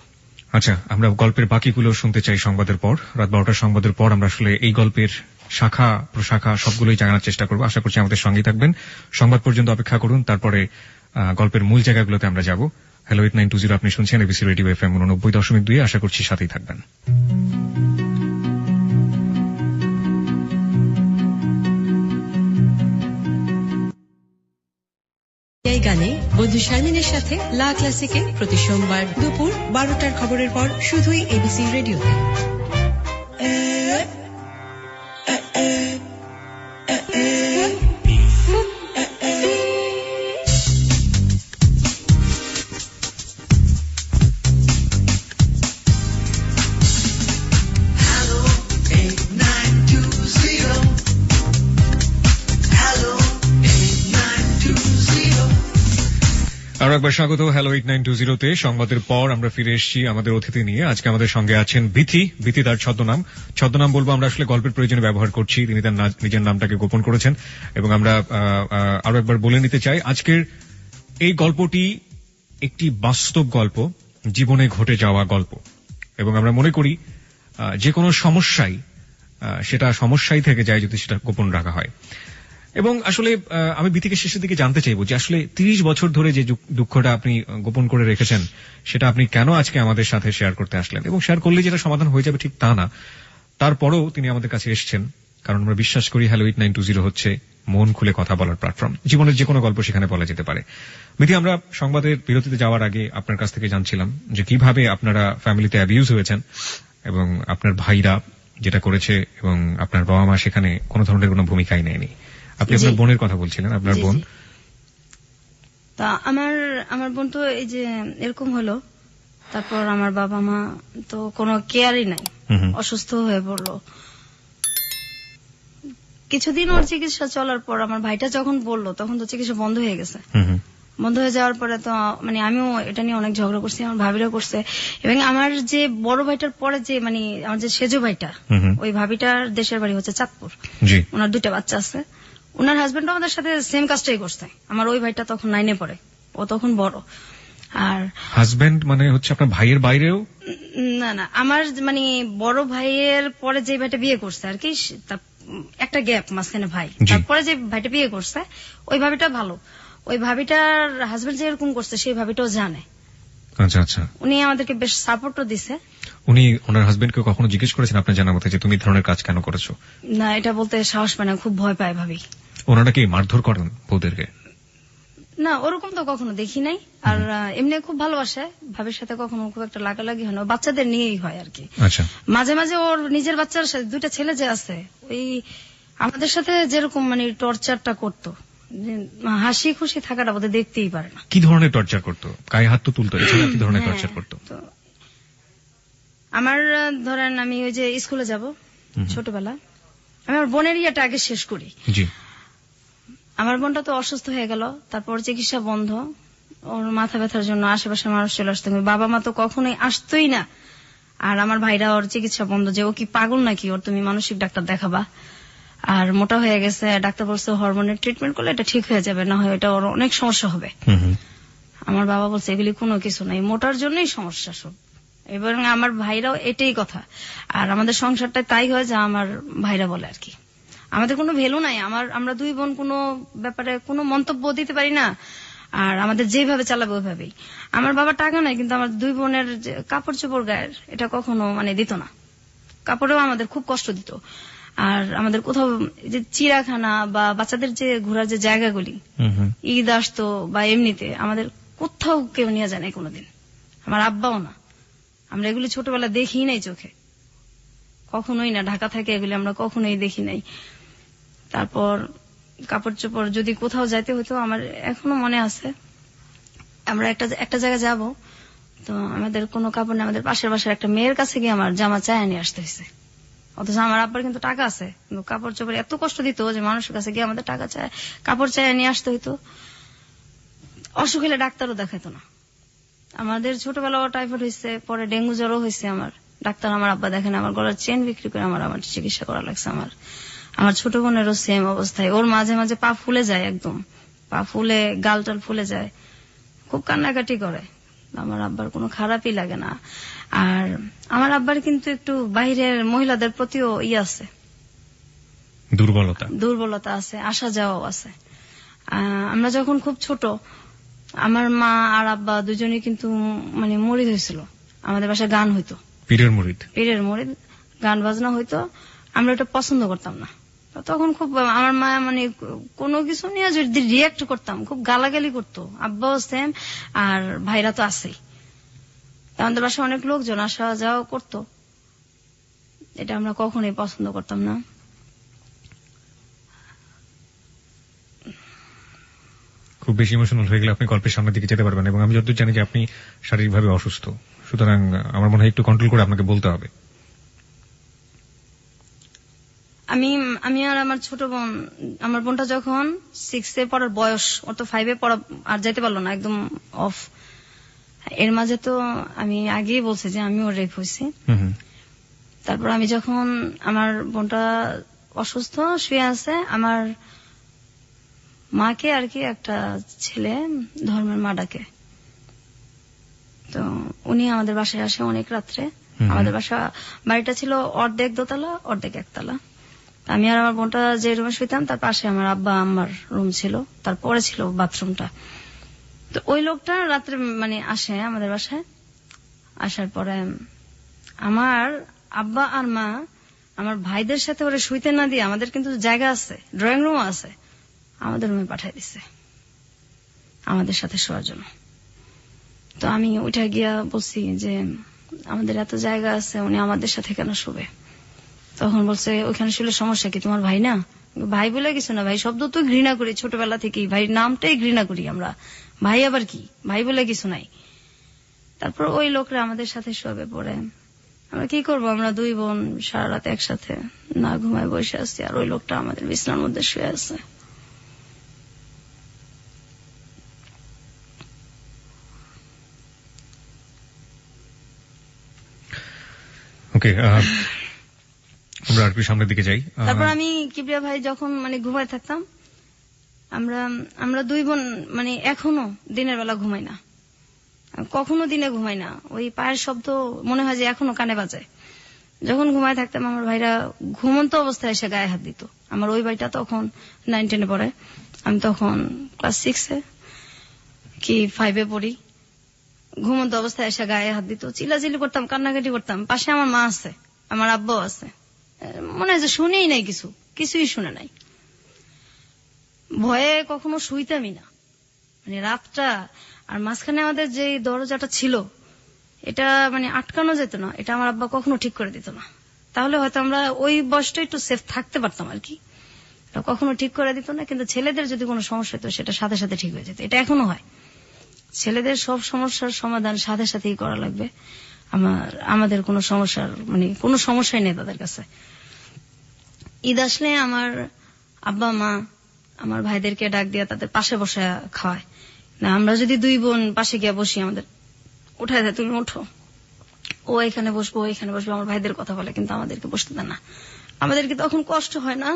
আচ্ছা, আমরা গল্পের বাকিগুলো শুনতে চাই সংবাদের পর। রাত 12টার সংবাদের পর আমরা আসলে এই গল্পের শাখা প্রশাখা সবগুলোই জানার চেষ্টা করবো। আশা করছি আমাদের সঙ্গেই থাকবেন, সংবাদ পর্যন্ত অপেক্ষা করুন, তারপরে গল্পের মূল জায়গাগুলোতে আমরা যাব। হ্যালো 8920, আপনি শুনছেন এবিসি রেডিও FM 89.2। আশা করছি সাথেই থাকবেন। এই গানে বন্ধু শারমিনের সাথে লা ক্লাসিকে প্রতি সোমবার দুপুর 12টার খবরের পর শুধুই এবিসি রেডিওতে। আর একবার স্বাগত হ্যালো 8920-তে। সংবাদের পর আমরা ফিরে এসেছি আমাদের অতিথি নিয়ে। আজকে আমাদের সঙ্গে আছেন বিথি। তার ছদ্মনাম বলবো আমরা আসলে গল্পের প্রয়োজনে ব্যবহার করছি, তিনি তার নিজের নামটাকে গোপন করেছেন। এবং আমরা আরো একবার বলে নিতে চাই, আজকের এই গল্পটি একটি বাস্তব গল্প, জীবনে ঘটে যাওয়া গল্প। এবং আমরা মনে করি যে কোনো সমস্যাই সেটা সমস্যাই থেকে যায় যদি সেটা গোপন রাখা হয়। এবং আসলে আমি বিথিকে শেষের দিকে জানতে চাইবো যে আসলে 30 বছর ধরে যে দুঃখটা আপনি গোপন করে রেখেছেন, সেটা আপনি কেন আজকে আমাদের সাথে শেয়ার করতে আসলেন? এবং শেয়ার করলে যেটা সমাধান হয়ে যাবে ঠিক তা না, তারপরেও তিনি আমাদের কাছে এসেছেন, কারণ আমরা বিশ্বাস করি হ্যালো 8920 হচ্ছে মন খুলে কথা বলার প্ল্যাটফর্ম। জীবনের যে কোনো গল্প সেখানে বলা যেতে পারে। বিথি, আমরা সংবাদের বিরতিতে যাওয়ার আগে আপনার কাছ থেকে জানছিলাম যে কিভাবে আপনারা ফ্যামিলিতে অ্যাবিউজ হয়েছেন এবং আপনার ভাইরা যেটা করেছে, এবং আপনার বাবা মা সেখানে কোনো ধরনের কোনো ভূমিকাই নেয়নি। আপনি আপনার বোনের কথা বলছিলেন, আপনার বোন। তা আমার বোন তো এই যে এরকম হলো, তারপর আমার বাবা মা তো কোনো কেয়ারই নাই, অসুস্থ হয়ে পড়লো। কিছুদিন ওর চিকিৎসা চলার পর আমার ভাইটা যখন বললো, তখন তো চিকিৎসা বন্ধ হয়ে গেছে। বন্ধ হয়ে যাওয়ার পরে তো মানে আমিও এটা নিয়ে অনেক ঝগড়া করছি, আমার ভাবিরা করছে, এবং আমার যে বড় ভাইটার পরে যে মানে আমার যে সেজো ভাইটা, ওই ভাবিটার দেশের বাড়ি হচ্ছে চাঁদপুর, জি। ওনার 2টা বাচ্চা আছে। ওনার হাজবেন্ড আমাদের সাথে সেম কাজটাই করছে। আমার ওই ভাইটা তখন 9-এ পড়ে, ও তখন বড়। আর হাজবেন্ড মানে হচ্ছে আপনার ভাইয়ের বাইরেও? না না, আমার মানে বড় ভাইয়ের পরে যে ভাইটা বিয়ে করছে আর কি, একটা গ্যাপ মাঝখানে ভাই, জি। তারপরে যে ভাইটা বিয়ে করছে ওই ভাবিটা ভালো। ওই ভাবিটার হাজবেন্ড যে এরকম করছে সেই ভাবিটাও জানে। আচ্ছা আচ্ছা। উনি আমাদেরকে বেশ সাপোর্টও দিছে। উনি ওনার হাজবেন্ডকে কখনো জিজ্ঞেস করেছেন আপনার জানা মতে যে তুমি এই ধরনের কাজ কেন করেছো? না, এটা বলতে সাহস পায় না, খুব ভয় পায় ভাবি। ওনারা কি মারধর করেন বউদেরকে? না, ওরকম তো কখনো দেখি নাই। আর এমনি খুব ভালোবাসে, ভাবির সাথে কখনো খুব একটা লাগালাগি হয় না, বাচ্চাদের নিয়েই হয় আর কি। আচ্ছা। মাঝে মাঝে ওর নিজের বাচ্চার সাথে 2টা ছেলে যে আছে, ওই আমাদের সাথে যেরকম মানে টর্চারটা করতো, হাসি খুশি থাকাটা বোধহয় দেখতেই পারে না। কি ধরনের টর্চার করতো? গায়ে হাত তো তুলতো, এছাড়া কি ধরনের টর্চার করতো? তো আমার ধরেন আমি ওই যে স্কুলে যাব ছোটবেলা, আমি আমার বোনের ইয়েটা আগে শেষ করি। জি। আমার বোনটা তো অসুস্থ হয়ে গেল, তারপর চিকিৎসা বন্ধ, ওর মাথা ব্যথার জন্য আশেপাশের মানুষ চলে আসতো, বাবা মা তো কখনোই আসতোই না। আর আমার ভাইরা ওর চিকিৎসা বন্ধ, যে ও কি পাগল নাকি, ওর তুমি মানসিক ডাক্তার দেখাবা। আর মোটা হয়ে গেছে, ডাক্তার বলছে হরমোনের ট্রিটমেন্ট করলে এটা ঠিক হয়ে যাবে, না হয় এটা ওর অনেক সমস্যা হবে। আমার বাবা বলছে এগুলি কোনো কিছু নাই, মোটার জন্যই সমস্যা সব। এবং আমার ভাইরাও এটাই কথা। আর আমাদের সংসারটা তাই হয় যে আমার ভাইরা বলে আর কি, আমাদের কোনো ভ্যালু নাই। আমরা 2 বোন কোনো ব্যাপারে কোনো মন্তব্য দিতে পারি না, আর আমাদের যেভাবে চালাবে ওইভাবেই। আমার বাবা টাকা নাই, কিন্তু আমার 2 বোনের যে কাপড় চোপড় গায়ের এটা কখনো মানে দিত না, কাপড়েও আমাদের খুব কষ্ট দিত। আর আমাদের কোথাও যে চিড়াখানা বা বাচ্চাদের যে ঘোরার যে জায়গাগুলি, ঈদ আসতো বা এমনিতে আমাদের কোথাও কেউ নিয়ে যায় না কোনোদিন, আমার আব্বাও না। আমরা এগুলি ছোটবেলা দেখি নাই চোখে, কখনোই না, ঢাকা থেকে এগুলি আমরা কখনোই দেখি নাই। তারপর কাপড় চোপড় যদি কোথাও যাইতে হতো, আমার এখনো মনে আছে, আমরা একটা জায়গায় যাব, তো আমাদের কোনো কাপড় নেই, আমাদের পাশের বাসার একটা মেয়ের কাছে গিয়ে আমার জামা চায় নিয়ে আসতে হয়েছে। অথচ আমার আব্বার কিন্তু টাকা আছে, কিন্তু কাপড় চোপড় এত কষ্ট দিত যে মানুষের কাছে গিয়ে আমাদের টাকা চায়, কাপড় চায় নিয়ে আসতে হইতো। অসুখ হলে ডাক্তারও দেখাতো না। আমাদের ছোটবেলাও টাইফয়েড হয়েছে, পরে ডেঙ্গু জ্বরও হয়েছে, আমার ডাক্তার আমার আব্বা দেখেন, আমার গলার চেন বিক্রি করে আমার চিকিৎসা করা লাগছে। আমার ছোট বোনেরও সেম অবস্থায়, ওর মাঝে মাঝে পা ফুলে যায়, একদম পা ফুলে, গালটাল ফুলে যায়, খুব কান্নাকাটি করে। আমার আব্বার কোনো খারাপই লাগে না। আর আমার আব্বার কিন্তু একটু বাইরের মহিলাদের প্রতিও আছে, দুর্বলতা আছে, আসা যাওয়াও আছে। আমরা যখন খুব ছোট, আমার মা আর আব্বা দুজনেই কিন্তু মানে মরিদ হয়েছিল। আমাদের বাসায় গান হইতো, পীরের মরিদ গান বাজনা হইতো, আমরা ওটা পছন্দ করতাম না। তখন খুব আমার মা মানে কোনো কিছু নিয়ে যদি রিয়াক্ট করতাম, খুব গালাগালি করতো, আব্বাও সেম, আর ভাইরা তো আছেই। আমাদের বাসায় অনেক লোকজন আসা যাওয়া করতো, এটা আমরা কখনোই পছন্দ করতাম না। খুব বেশি ইমোশনাল হয়ে গেলে আপনি গল্পের সামনের দিকে যেতে পারবেন, এবং আমি যতদূর জানি যে আপনি শারীরিকভাবে অসুস্থ, সুতরাং আমার মনে হয় একটু কন্ট্রোল করে আপনাকে বলতে হবে। আমি আর আমার ছোট বোন, আমার বোনটা যখন 6-এ পড়ার বয়স, ওর তো 5-এ পড়া আর যাইতে পারলো না, একদম অফ। এর মাঝে তো আমি আগেই বলছি যে আমিও রেপ হয়েছি। তারপর আমি যখন, আমার বোনটা অসুস্থ শুয়ে আছে, আমার মাকে আর কি একটা ছেলে ধর্মের মা ডাকে, তো উনি আমাদের বাসায় আসে অনেক রাত্রে। আমাদের বাড়িটা ছিল অর্ধেক দোতলা অর্ধেক একতলা। আমি আর আমার বোনটা যে রুমে শুইতাম, তার পাশে আমার আব্বা আম্মার রুম ছিল, তারপরে ছিল বাথরুমটা। তো ওই লোকটা রাত্রে মানে আসে আমাদের বাসায়, আসার পরে আমার আব্বা আর মা আমার ভাইদের সাথে ওরা শুইতে না দিয়ে, আমাদের কিন্তু জায়গা আছে, ড্রয়িং রুমও আছে, আমাদের রুমে পাঠাই দিচ্ছে আমাদের সাথে শোয়ার জন্য। তো আমি ওইটা গিয়া বলছি যে আমাদের এত জায়গা আছে, উনি আমাদের সাথে কেন শুবে? তখন বলছে ওইখানে শুলে সমস্যা কি, তোমার ভাই না? ভাই বলে কিছু না, ভাই শব্দ তো ঘৃণা করি ছোটবেলা থেকেই, ভাই নামটাই ঘৃণা করি আমরা, ভাই আবার কি, ভাই বলে কিছু নাই। তারপর ওই লোকরা আমাদের সাথে শোবে। পরে আমরা কি করবো, আমরা 2 বোন সারা রাত একসাথে না ঘুমায় বসে আছি, আর ওই লোকটা আমাদের বিছানার মধ্যে শুয়ে আছে। ওকে, আমরা আর একটু সামনের দিকে যাই। তারপর আমি কিবরিয়া ভাই যখন মানে ঘুমায় থাকতাম, আমরা দুই বোন মানে এখনো দিনের বেলা ঘুমাই না, কখনো দিনে ঘুমাই না। ওই পায়ের শব্দ মনে হয় যে এখনো কানে বাজে। যখন ঘুমায় থাকতাম আমার ভাইরা ঘুমন্ত অবস্থায় এসে গায়ে হাত দিত। আমার ওই ভাইটা তখন 9-10 পড়ে, আমি তখন ক্লাস 6 কি 5 পড়ি। ঘুমন্ত অবস্থায় এসে গায়ে হাত দিত, চিল্লাচিল্লি করতাম, কান্নাকাটি করতাম। পাশে আমার মা আছে, আমার আব্বাও আছে, মনে হয় যে শুনেই নাই, কিছুই শুনে নাই। ভয়ে কখনো শুইতামই না, মানে রাতটা। আর মাঝখানে আমাদের যে দরজাটা ছিল এটা মানে আটকানো যেত না, এটা আমার আব্বা কখনো ঠিক করে দিত না। তাহলে হয়তো আমরা ওই বয়সটা একটু সেফ থাকতে পারতাম আর কি। কখনো ঠিক করে দিত না, কিন্তু ছেলেদের যদি কোনো সমস্যা হতো সেটা সাথে সাথে ঠিক হয়ে যেত। এটা এখনো হয়, ছেলেদের সব সমস্যার সমাধান সাথে সাথেই করা লাগবে। আমাদের কোনো সমস্যার মানে কোনো সমস্যাই নেই তাদের কাছে। ঈদ আসলে আমার আব্বা মা আমার ভাইদেরকে ডাক দিয়ে তাদের পাশে বসে খাওয়ায় না। আমরা যদি দুই বোন পাশে গিয়ে বসি, আমাদের উঠায় দেয়, তুমি ওঠো, ও এখানে বসবো, এখানে বসবো। আমার ভাইদের কথা বলে, কিন্তু আমাদেরকে বসতে দেয় না। আমাদেরকে তখন কষ্ট হয় না।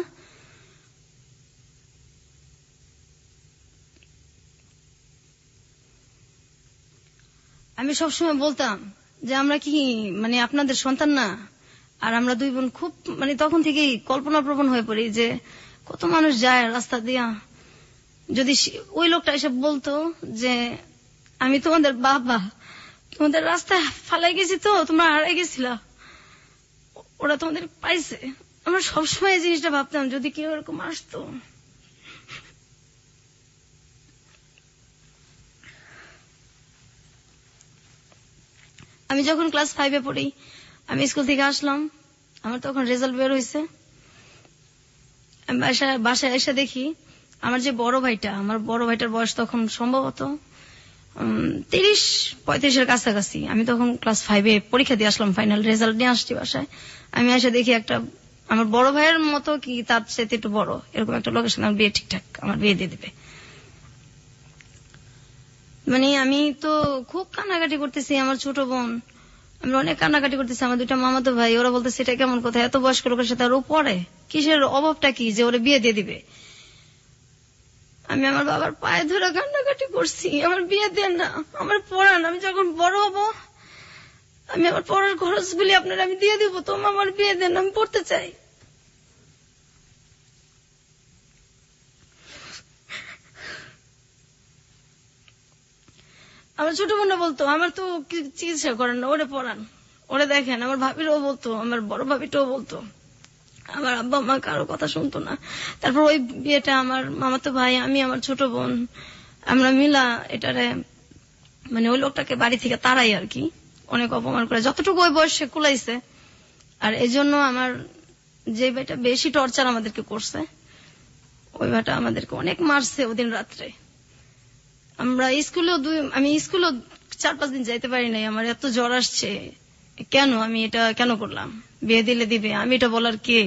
আমি সবসময় বলতাম যে আমরা কি মানে আপনাদের সন্তান না? আর আমরা দুই বোন খুব মানে তখন থেকেই কল্পনা প্রবণ হয়ে পড়ি যে কত মানুষ যায় রাস্তা দিয়া, যদি ওই লোকটা এসে বলতো যে আমি তোমাদের বাবা, তোমাদের রাস্তায় ফালাই গেছি, তো তোমরা হারাই গেছিলা, ওরা তোমাদের পাইছে। আমরা সবসময় এই জিনিসটা ভাবতাম, যদি কেউ এরকম আসতো। আমি যখন ক্লাস 5 পড়ি, আমি স্কুল থেকে আসলাম, আমার তখন রেজাল্ট বের হয়েছে। আমি বাসায় এসে দেখি আমার যে বড় ভাইটা, আমার বড় ভাইটার বয়স তখন সম্ভবত 30-35 কাছাকাছি। আমি তখন ক্লাস 5 পরীক্ষা দিয়ে আসলাম, ফাইনাল রেজাল্ট নিয়ে আসছি বাসায়। আমি এসে দেখি একটা আমার বড় ভাইয়ের মতো কি তার সাথে একটু বড় এরকম একটা লোকের সঙ্গে আমার বিয়ে ঠিকঠাক আমার বিয়ে দিয়ে দিবে। মানে আমি তো খুব কান্নাকাটি করতেছি, আমার ছোট বোন, আমি অনেক কান্নাকাটি করতেছি। আমার দুইটা মামাতো ভাই, ওরা বলতেছে এটা কেমন কথা, এত বয়স্ক লোকের সাথে আর ও পড়ে, কিসের অভাবটা কি যে ওরা বিয়ে দিয়ে দিবে। আমি আমার বাবার পায়ে ধরে কান্নাকাটি করছি, আমার বিয়ে দেন না, আমার পড়ান, আমি যখন বড় হব আমি আমার পড়ার খরচগুলি আপনার আমি দিয়ে দিব, তোমার আমার বিয়ে দেন, আমি পড়তে চাই। আমার ছোট বোনরা বলতো আমার তো চিকিৎসা করেন না, ওরে পড়ান, ওরে দেখেন। আমার ভাবিরাও বলতো, আমার বড় ভাবিটাও বলতো। আমার আব্বা মা কারো কথা শুনতো না। তারপর ওই বিয়েটা আমার মামাতো ভাই, আমি, আমার ছোট বোন, আমরা মিলা এটারে মানে ওই লোকটাকে বাড়ি থেকে তাড়াই আর কি, অনেক অপমান করে যতটুকু ওই বয়সে কুলাইছে। আর এই জন্য আমার যে ভাইটা বেশি টর্চার আমাদেরকে করছে, ওই ভাইটা আমাদেরকে অনেক মারছে ওদিন রাত্রে। আমরা আমি স্কুলেও 4-5 দিন যাইতে পারি নাই, আমার এত জ্বর আসছে। কেন আমি এটা কেন করলাম, বিয়ে দিলে দিবে, আমি এটা বলার কে?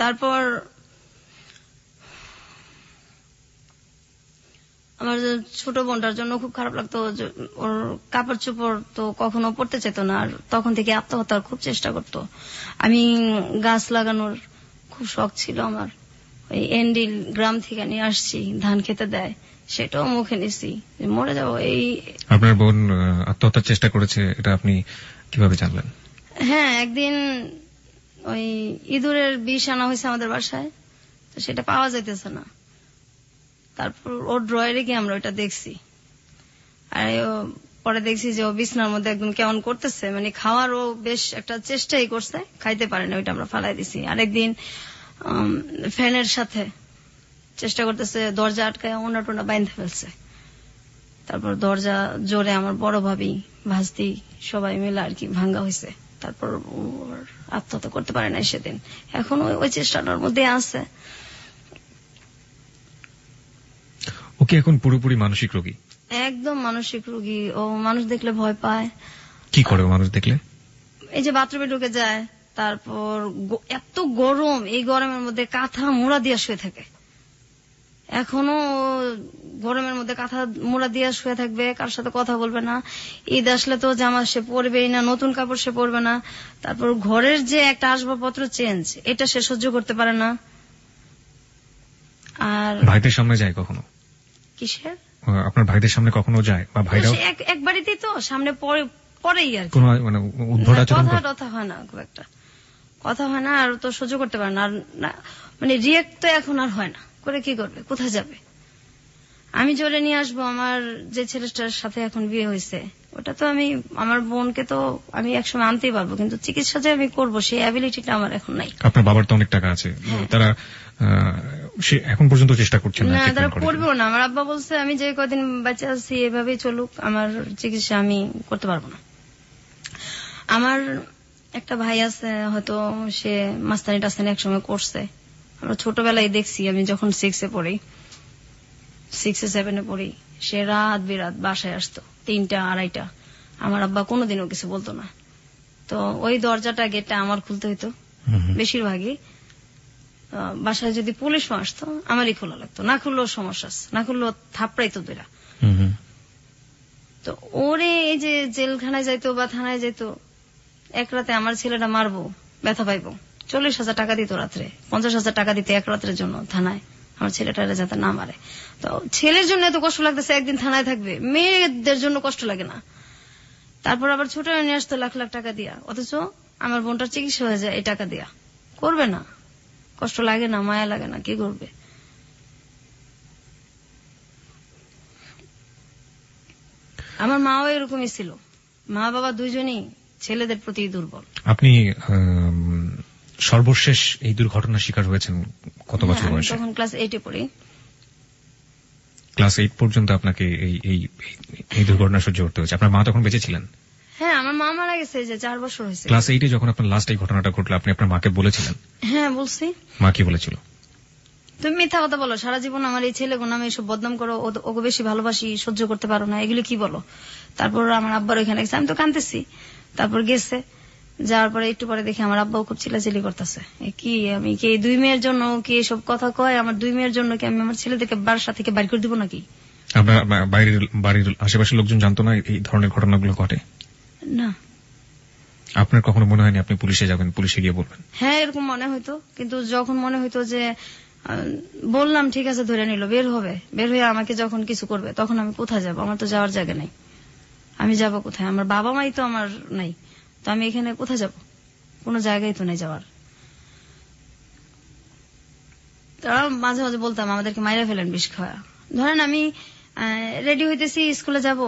তারপর আমার ছোট বোনটার জন্য খুব খারাপ লাগতো, ওর কাপড় চোপড় তো কখনো পড়তে চাইতো না, আর তখন থেকে আত্মহত্যার খুব চেষ্টা করতো। আমি গাছ লাগানোর খুব শখ ছিল আমার, ওই এন্ডিল গ্রাম থেকে নিয়ে আসছি, ধান খেতে দেয়, সেটাও মুখে নিছি, মরে যাবো। এই আপনার বোন আত্মহত্যার চেষ্টা করেছে, এটা আপনি কিভাবে জানলেন? হ্যাঁ, একদিন ওই ইঁদুরের বিষ আনা হয়েছে আমাদের বাসায়, তো সেটা পাওয়া যাইতেছে না। তারপর ওর ড্রয়ারে গিয়ে আমরা ওইটা দেখছি, আর পরে দেখছি যে ও বিছনার মধ্যে একদম কেমন করতেছে, মানে খাওয়ারও বেশ একটা চেষ্টাই করছে, খাইতে পারে না, ওইটা আমরা ফালাই দিছি। আরেকদিন ফ্যানের সাথে চেষ্টা করতেছে, দরজা আটকায় ওনা টোনা বাইন্ধে ফেলছে। তারপর দরজা জোরে আমার বড় ভাবি, ভাস্তি সবাই মিলে আর কি ভাঙ্গা হয়েছে। তারপর আত্মহত্যা করতে পারে না সেদিন, এখন ওই চেষ্টাটার মধ্যে আছে। ওকে এখন পুরোপুরি মানসিক রোগী? একদম মানসিক রোগী। ও মানুষ দেখলে ভয় পায়। কি করে মানুষ দেখলে? এই যে বাথরুমে ঢুকে যায়, তারপর এত গরম, এই গরমের মধ্যে কাঁথা মোড়া দিয়ে শুয়ে থাকে। এখনো গরমের মধ্যে কাঁথা মোড়া দিয়ে শুয়ে থাকবে, কার সাথে কথা বলবে না। ঈদ আসলে তো জামা সে পরবেই না, নতুন কাপড় সে পরবে না। তারপর ঘরের যে একটা আসবাবপত্র চেঞ্জ, এটা সে সহ্য করতে পারে না। আর ভাইদের সামনে যায় কখনো? কিসের? আপনার ভাইদের সামনে কখনো যায় বা ভাইরাও? সে এক বাড়িতেই তো, সামনে পরেই আর কি। কোনো মানে উদ্ভট আচরণ করে? কথা হয় না, খুব একটা কথা হয় না, আর তো সহ্য করতে পারে না। আর মানে রিয়েক্ট তো এখন আর হয় না, করে কি করবে, কোথায় যাবে? আমি জোরে নিয়ে আসবো, আমার যে ছেলেটার সাথে এখন বিয়ে হয়েছে ওটা তো আমি, আমার বোনকে তো আমি একসময় আনতেই পারবো, কিন্তু চিকিৎসা যে আমি করবো সেই অ্যাবিলিটিটা আমার এখন নাই। আপনার বাবার তো অনেক টাকা আছে, তারা সে এখন পর্যন্ত চেষ্টা করছেন না না, তারা ট্রিটমেন্ট করার জন্য? করবেও না। আমার আব্বা বলছে আমি যে কদিন বাচ্চা আছি এভাবেই চলুক, আমার চিকিৎসা আমি করতে পারবো না। আমার একটা ভাই আছে, হয়তো সে মাস্তানি টাস্তানি একসময় করছে, আমরা ছোটবেলায় দেখছি। আমি যখন 6-এ পড়ি, 6-7-এ পড়ি, সে রাত বিরাত বাসায় আসতো 3টা 2:30টা। আমার আব্বা কোনোদিনও কিছু বলতো না। তো ওই দরজাটা গেটটা আমার খুলতে হইতো বেশিরভাগই। বাসায় যদি পুলিশও আসতো আমারই খোলা লাগতো, না খুললেও সমস্যা আছে, না খুললেও থাপড়াইতো দুইটা। তো ওরে এই যে জেলখানায় যাইতো বা থানায় যাইতো, এক রাতে আমার ছেলেটা মারবো, ব্যথা পাইবো, 40,000 টাকা দিত রাত্রে, 50,000 টাকা দিতে এক রাতের জন্য থানায়, আমার ছেলেটারে যাতে না মারে। তো ছেলের জন্য এত কষ্ট লাগতেছে, একদিন থানায় থাকবে, মেয়েদের জন্য কষ্ট লাগে না। তারপর আবার ছোট নিয়ে আসতো লাখ লাখ টাকা দিয়া, অথচ আমার বোনটার চিকিৎসা হয়ে যায় এই টাকা দিয়া। করবে না? কষ্ট লাগে না, মায়া লাগে না? কি করবে? আমার মাও এরকমই ছিল, মা বাবা দুইজনই ছেলেদের প্রতি দুর্বল। আপনি সর্বশেষ এই দুর্ঘটনার শিকার হয়েছেন কত বছর বয়সে? তখন ক্লাস 8-এ পড়ি। ক্লাস 8 পর্যন্ত আপনাকে এই দুর্ঘটনা সহ্য করতে হয়েছে। আপনার মা তখন বেঁচে ছিলেন? হ্যাঁ, আমার মা মারা গেছে যে 4 বছর হয়েছে। ক্লাস 8-এ যখন আপনার লাস্ট এই ঘটনাটা ঘটলো, আপনি আপনার মাকে বলেছিলেন? হ্যাঁ, বলছি। মা কি বলেছিল? তুমি মিথ্যা কথা বলো, সারা জীবন আমার এই ছেলে গুণ আমি এসব বদনাম করো, ওকে বেশি ভালোবাসি, সহ্য করতে পারো না, এগুলো কি বলো? তারপর আমার আব্বার ওইখানে গেছে, আমি তো কাঁদতেছি। তারপর গেছে, যাওয়ার পরে একটু পরে দেখি আমার আব্বাও খুব চিল্লাচিল্লি করতেছে। কি আমি কি এই 2 মেয়ের জন্য কি এসব কথা কয়? আমার 2 মেয়ের জন্য কি আমি আমার ছেলেদেরকে বাসা থেকে বাইর করে দিব নাকি? আপনার বাড়ির আশেপাশের লোকজন জানতো না এই ধরনের ঘটনাগুলো ঘটে? না। আপনার কখনো মনে হয়নি আপনি পুলিশে যাবেন, পুলিশে গিয়ে বলবেন? হ্যাঁ, এরকম মনে হইতো, কিন্তু যখন মনে হইতো যে বললাম ঠিক আছে ধরে নিল, বের হবে, বের হয়ে আমাকে যখন কিছু করবে, তখন আমি কোথায় যাব? আমার তো যাওয়ার জায়গা নেই, আমি যাব কোথায়? আমার বাবা মাই তো আমার নাই, তো আমি এখানে কোথায় যাব? কোনো জায়গায় তো নেই যাওয়ার। তারা মাঝে মাঝে বলতাম আমাদেরকে মাইরা ফেলেন বিষ খাওয়া। ধরেন আমি রেডি হইতেছি স্কুলে যাব,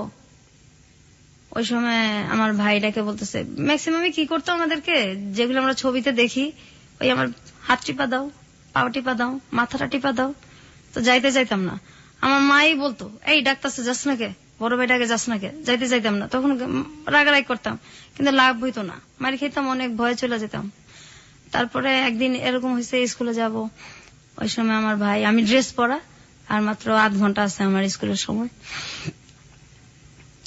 ওই সময় আমার ভাইটাকে বলতেছে, ম্যাক্সিমামই কি করতো আমাদেরকে, যেগুলো আমরা ছবিতে দেখি, ওই আমার হাত টিপা দাও, পা টিপা দাও, মাথাটা টিপা দাও। তো যাইতে যাইতাম না। আমার মাই বলতো, এই ডাক্তারছে যাস না কে, বড় ভাইটাকে যাস না কে, যাইতে যাইতাম না। তখন রাগারাগ করতাম, কিন্তু লাভ হইতো না, মার খেতাম, অনেক ভয়ে চলে যেতাম। তারপরে একদিন এরকম হয়েছে, স্কুলে যাব, ওই সময় আমার ভাই, আমি ড্রেস পরা আর মাত্র 8 ঘন্টা আছে আমার স্কুলের সময়,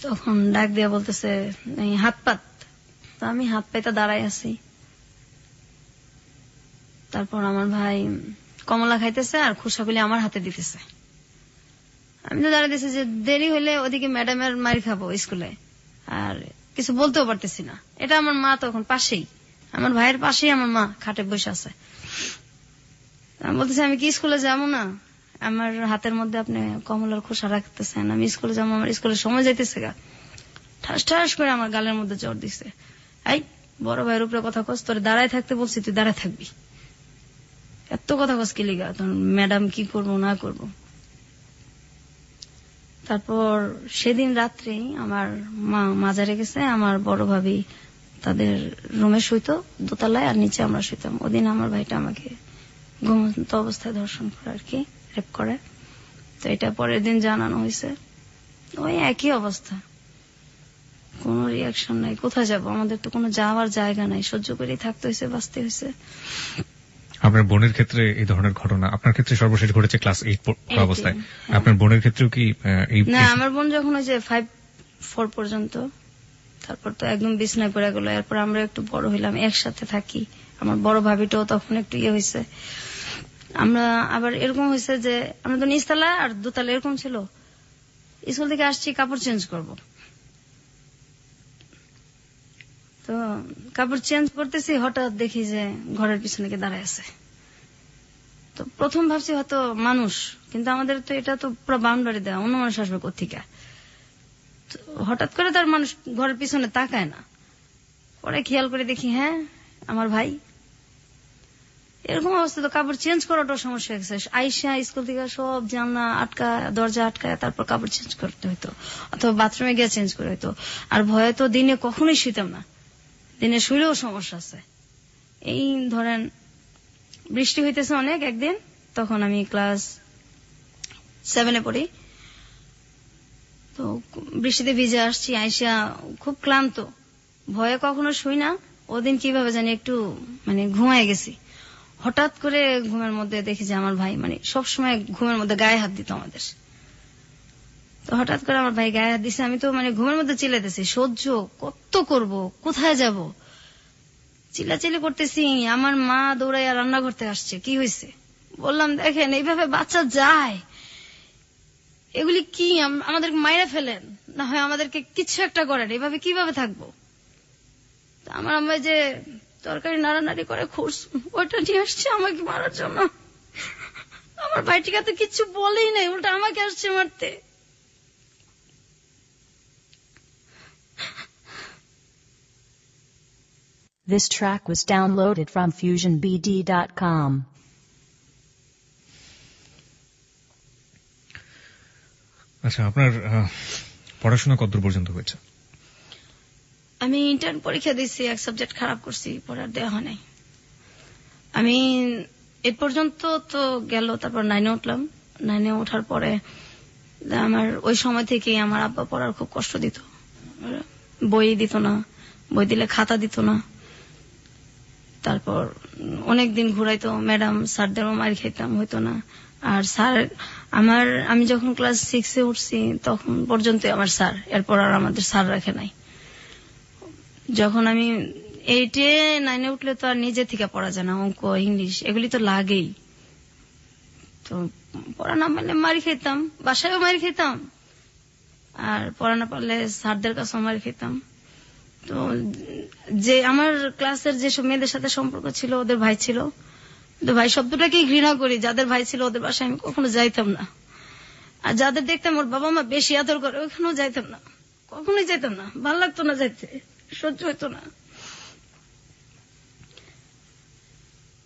তখন ডাক দিয়া বলতেছে হাত পাত। তো আমি হাত পাইতে দাঁড়াই আছি। তারপর আমার ভাই কমলা খাইতেছে আর খোসাগুলি আমার হাতে দিতেছে। আমি তো দাঁড়াইতেছি যে দেরি হইলে ওদিকে ম্যাডামের মার খাবো স্কুলে, আর কিছু বলতেও পারতেছি না। এটা আমার মা তখন পাশেই, আমার ভাইয়ের পাশেই আমার মা খাটে বসে আছে। আমি বলতেছি আমি কি স্কুলে যাবো না? আমার হাতের মধ্যে আপনি কমলার খোসা রাখতেছেন, আমি স্কুলে যাবো, আমার স্কুলের সময় যাইতেছে গা। ঠাস ঠাস করে আমার গালের মধ্যে জ্বর দিছে। এই বড় ভাইয়ের উপরে কথা কস, তোর দাঁড়ায় থাকতে বলছি, তুই দাঁড়ায় থাকবি, এত কথা কস কি লিগা? তখন ম্যাডাম কি করবো না করবো। তারপর সেদিন রাত্রে আমার মা মাজারে গেছে, আমার বড় ভাবি তাদের রুমে শুইতো দোতলায়, আর নিচে আমরা শুইতাম। ওদিন আমার ভাইটা আমাকে ঘুমন্ত অবস্থায় ধর্ষণ করে আর কি, রেপ করে। তো এটা পরের দিন জানানো হয়েছে, ওই একই অবস্থা, কোনো রিয়াকশন নাই। কোথায় যাব? আমাদের তো কোনো যাওয়ার জায়গা নাই, সহ্য করেই থাকতে হয়েছে, বাঁচতে হয়েছে। আপনার বোনের ক্ষেত্রে এই ধরনের ঘটনা, আপনার ক্ষেত্রে সর্বশেষ ঘটেছে ক্লাস 8 অবস্থায়, আপনার বোনের ক্ষেত্রেও কি? না, আমার বোন যখন ওই যে 5-4 পর্যন্ত, তারপর তো একদম বিছনায় পড়ে গেল। এরপর আমরা একটু বড় হইলাম, একসাথে থাকি। আমার বড় ভাবিটাও তখন একটু ইয়ে হয়েছে। আমরা আবার এরকম হয়েছে যে আমরা তো নিচতলা আর দোতলা এরকম ছিল, স্কুল থেকে আসছি, কাপড় চেঞ্জ করব। তো কাপড় চেঞ্জ করতেছি, হঠাৎ দেখি যে ঘরের পিছনে কে দাঁড়ায় আছে। তো প্রথম ভাবছি হয়তো মানুষ, কিন্তু আমাদের তো এটা তো পুরো বাউন্ডারি দেওয়া, অন্য মানুষ আসবে কোত্থেকে। হঠাৎ করে তার মানুষ ঘরের পিছনে তাকায় না। পরে খেয়াল করে দেখি হ্যাঁ আমার ভাই। এরকম অবস্থা তো কাপড় চেঞ্জ করাটাও সমস্যা হয়ে গেছে। আইসা স্কুল থেকে সব জানলা আটকায়, দরজা আটকায়, তারপর কাপড় চেঞ্জ করতে হইতো, অথবা বাথরুমে গিয়ে চেঞ্জ করে হইতো। আর ভয়ে তো দিনে কখনোই শুইতাম না, দিনে শুইলেও সমস্যা আছে। এই ধরেন বৃষ্টি হইতেছে অনেক একদিন, তখন আমি ক্লাস 7-এ পড়ি। তো বৃষ্টিতে ভিজে আসছি, আইসা খুব ক্লান্ত, ভয়ে কখনো শুই না। ওদিন কিভাবে জানি একটু ঘুমায় গেছি। হঠাৎ করে ঘুমের মধ্যে দেখি যে আমার ভাই সবসময় ঘুমের মধ্যে গায়ে হাত দিত আমাদের। তো হঠাৎ করে আমার ভাই গায়ে হাত দিছে। আমি তো ঘুমের মধ্যে চিল্লাইতেছি, সহ্য কত করব, কোথায় যাব, চিল্লাচিল্লি করতেছি। আমার মা দৌড়াইয়া রান্না করতে আসছে। কি হয়েছে বললাম, দেখেন এইভাবে বাচ্চা যায়, এগুলি কি আমাদের মাইরা ফেলেন, না হয় আমাদেরকে কিছু একটা করেন, এভাবে কিভাবে থাকবো। আমার আম্মা যে তরকারি নাড়ানাড়ি করে খুঁড়, ওইটা নিয়ে আসছে আমাকে মারার জন্য। আমার ভাইটিকে তো কিচ্ছু বলেই নাই, উল্টা আমাকে আসছে মারতে। This track was downloaded from FusionBD.com. আচ্ছা, আপনার পড়াশোনা কতদূর পর্যন্ত হয়েছে? আমি ইন্টার্ন পরীক্ষা দিচ্ছি, এক সাবজেক্ট খারাপ করছি, পরে আর দেওয়া হয় নাই। আমি এ পর্যন্ত তো গেল, তারপর 9-এ উঠলাম। 9-এ ওঠার পরে আমার ওই সময় থেকেই আমার আব্বা পড়ার খুব কষ্ট দিত। বই দিত না, বই দিলে খাতা দিত না। তারপর অনেকদিন ঘুরাইতো, ম্যাডাম স্যারদেরও মার খেতাম, হইতো না। আর স্যার আমি যখন ক্লাস 6-এ উঠছি তখন পর্যন্ত আমার স্যার, এরপর আর আমাদের স্যার রাখে নাই। যখন আমি 8-এ 9-এ উঠলে তো আর নিজে থেকে পড়া যায় না, অঙ্ক ইংলিশ এগুলি তো লাগেই। তো পড়া না পারলে মারি খেতাম, বাসায়ও মারি খেতাম, আর পড়া না পারলে স্যারদের কাছেও মারি খেতাম। তো যে আমার ক্লাসের যেসব মেয়েদের সাথে সম্পর্ক ছিল, ওদের ভাই ছিল। তো ভাই শব্দটাকেই ঘৃণা করি। যাদের ভাই ছিল ওদের বাসায় আমি কখনো যাইতাম না। আর যাদের দেখতাম ওর বাবা মা বেশি আদর করে, ওখানেও যাইতাম না, কখনোই যাইতাম না। ভাল লাগতো না যাইতে, সহ্য হইতো না।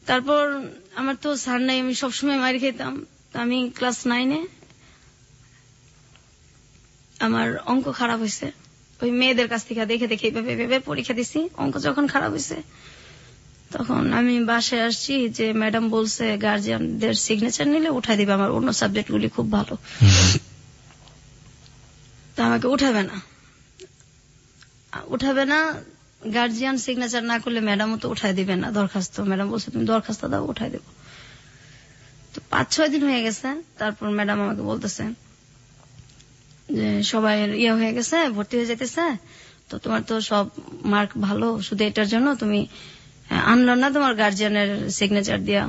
তারপর আমার তো স্যার নাই, আমি সবসময় মারি খেতাম। আমি ক্লাস 9-এ আমার অঙ্ক খারাপ হয়েছে, ওই মেয়েদের কাছ থেকে দেখে দেখে এইভাবে পরীক্ষা দিছি। অঙ্ক যখন খারাপ হয়েছে তখন আমি বাসায় আসছি, যে ম্যাডাম বলছে গার্জিয়ানদের সিগনেচার নিলে উঠাই দিবে, আমার অন্য সাবজেক্ট গুলি খুব ভালো, তা আমাকে উঠাবে না। গার্জিয়ান সিগনেচার না করলে ম্যাডামও তো উঠাই দিবে না দরখাস্ত। ম্যাডাম বলছে তুমি দরখাস্ত দাও, উঠাই দেবো। তো 5-6 দিন হয়ে গেছে। তারপর ম্যাডাম আমাকে বলতেছে যে সবাই হয়ে গেছে, ভর্তি হয়ে যেতেছে, তো তোমার তো সব মার্ক ভালো, শুধু এটার জন্য তুমি আনলো না তোমার গার্জিয়ানের সিগনেচার দিয়া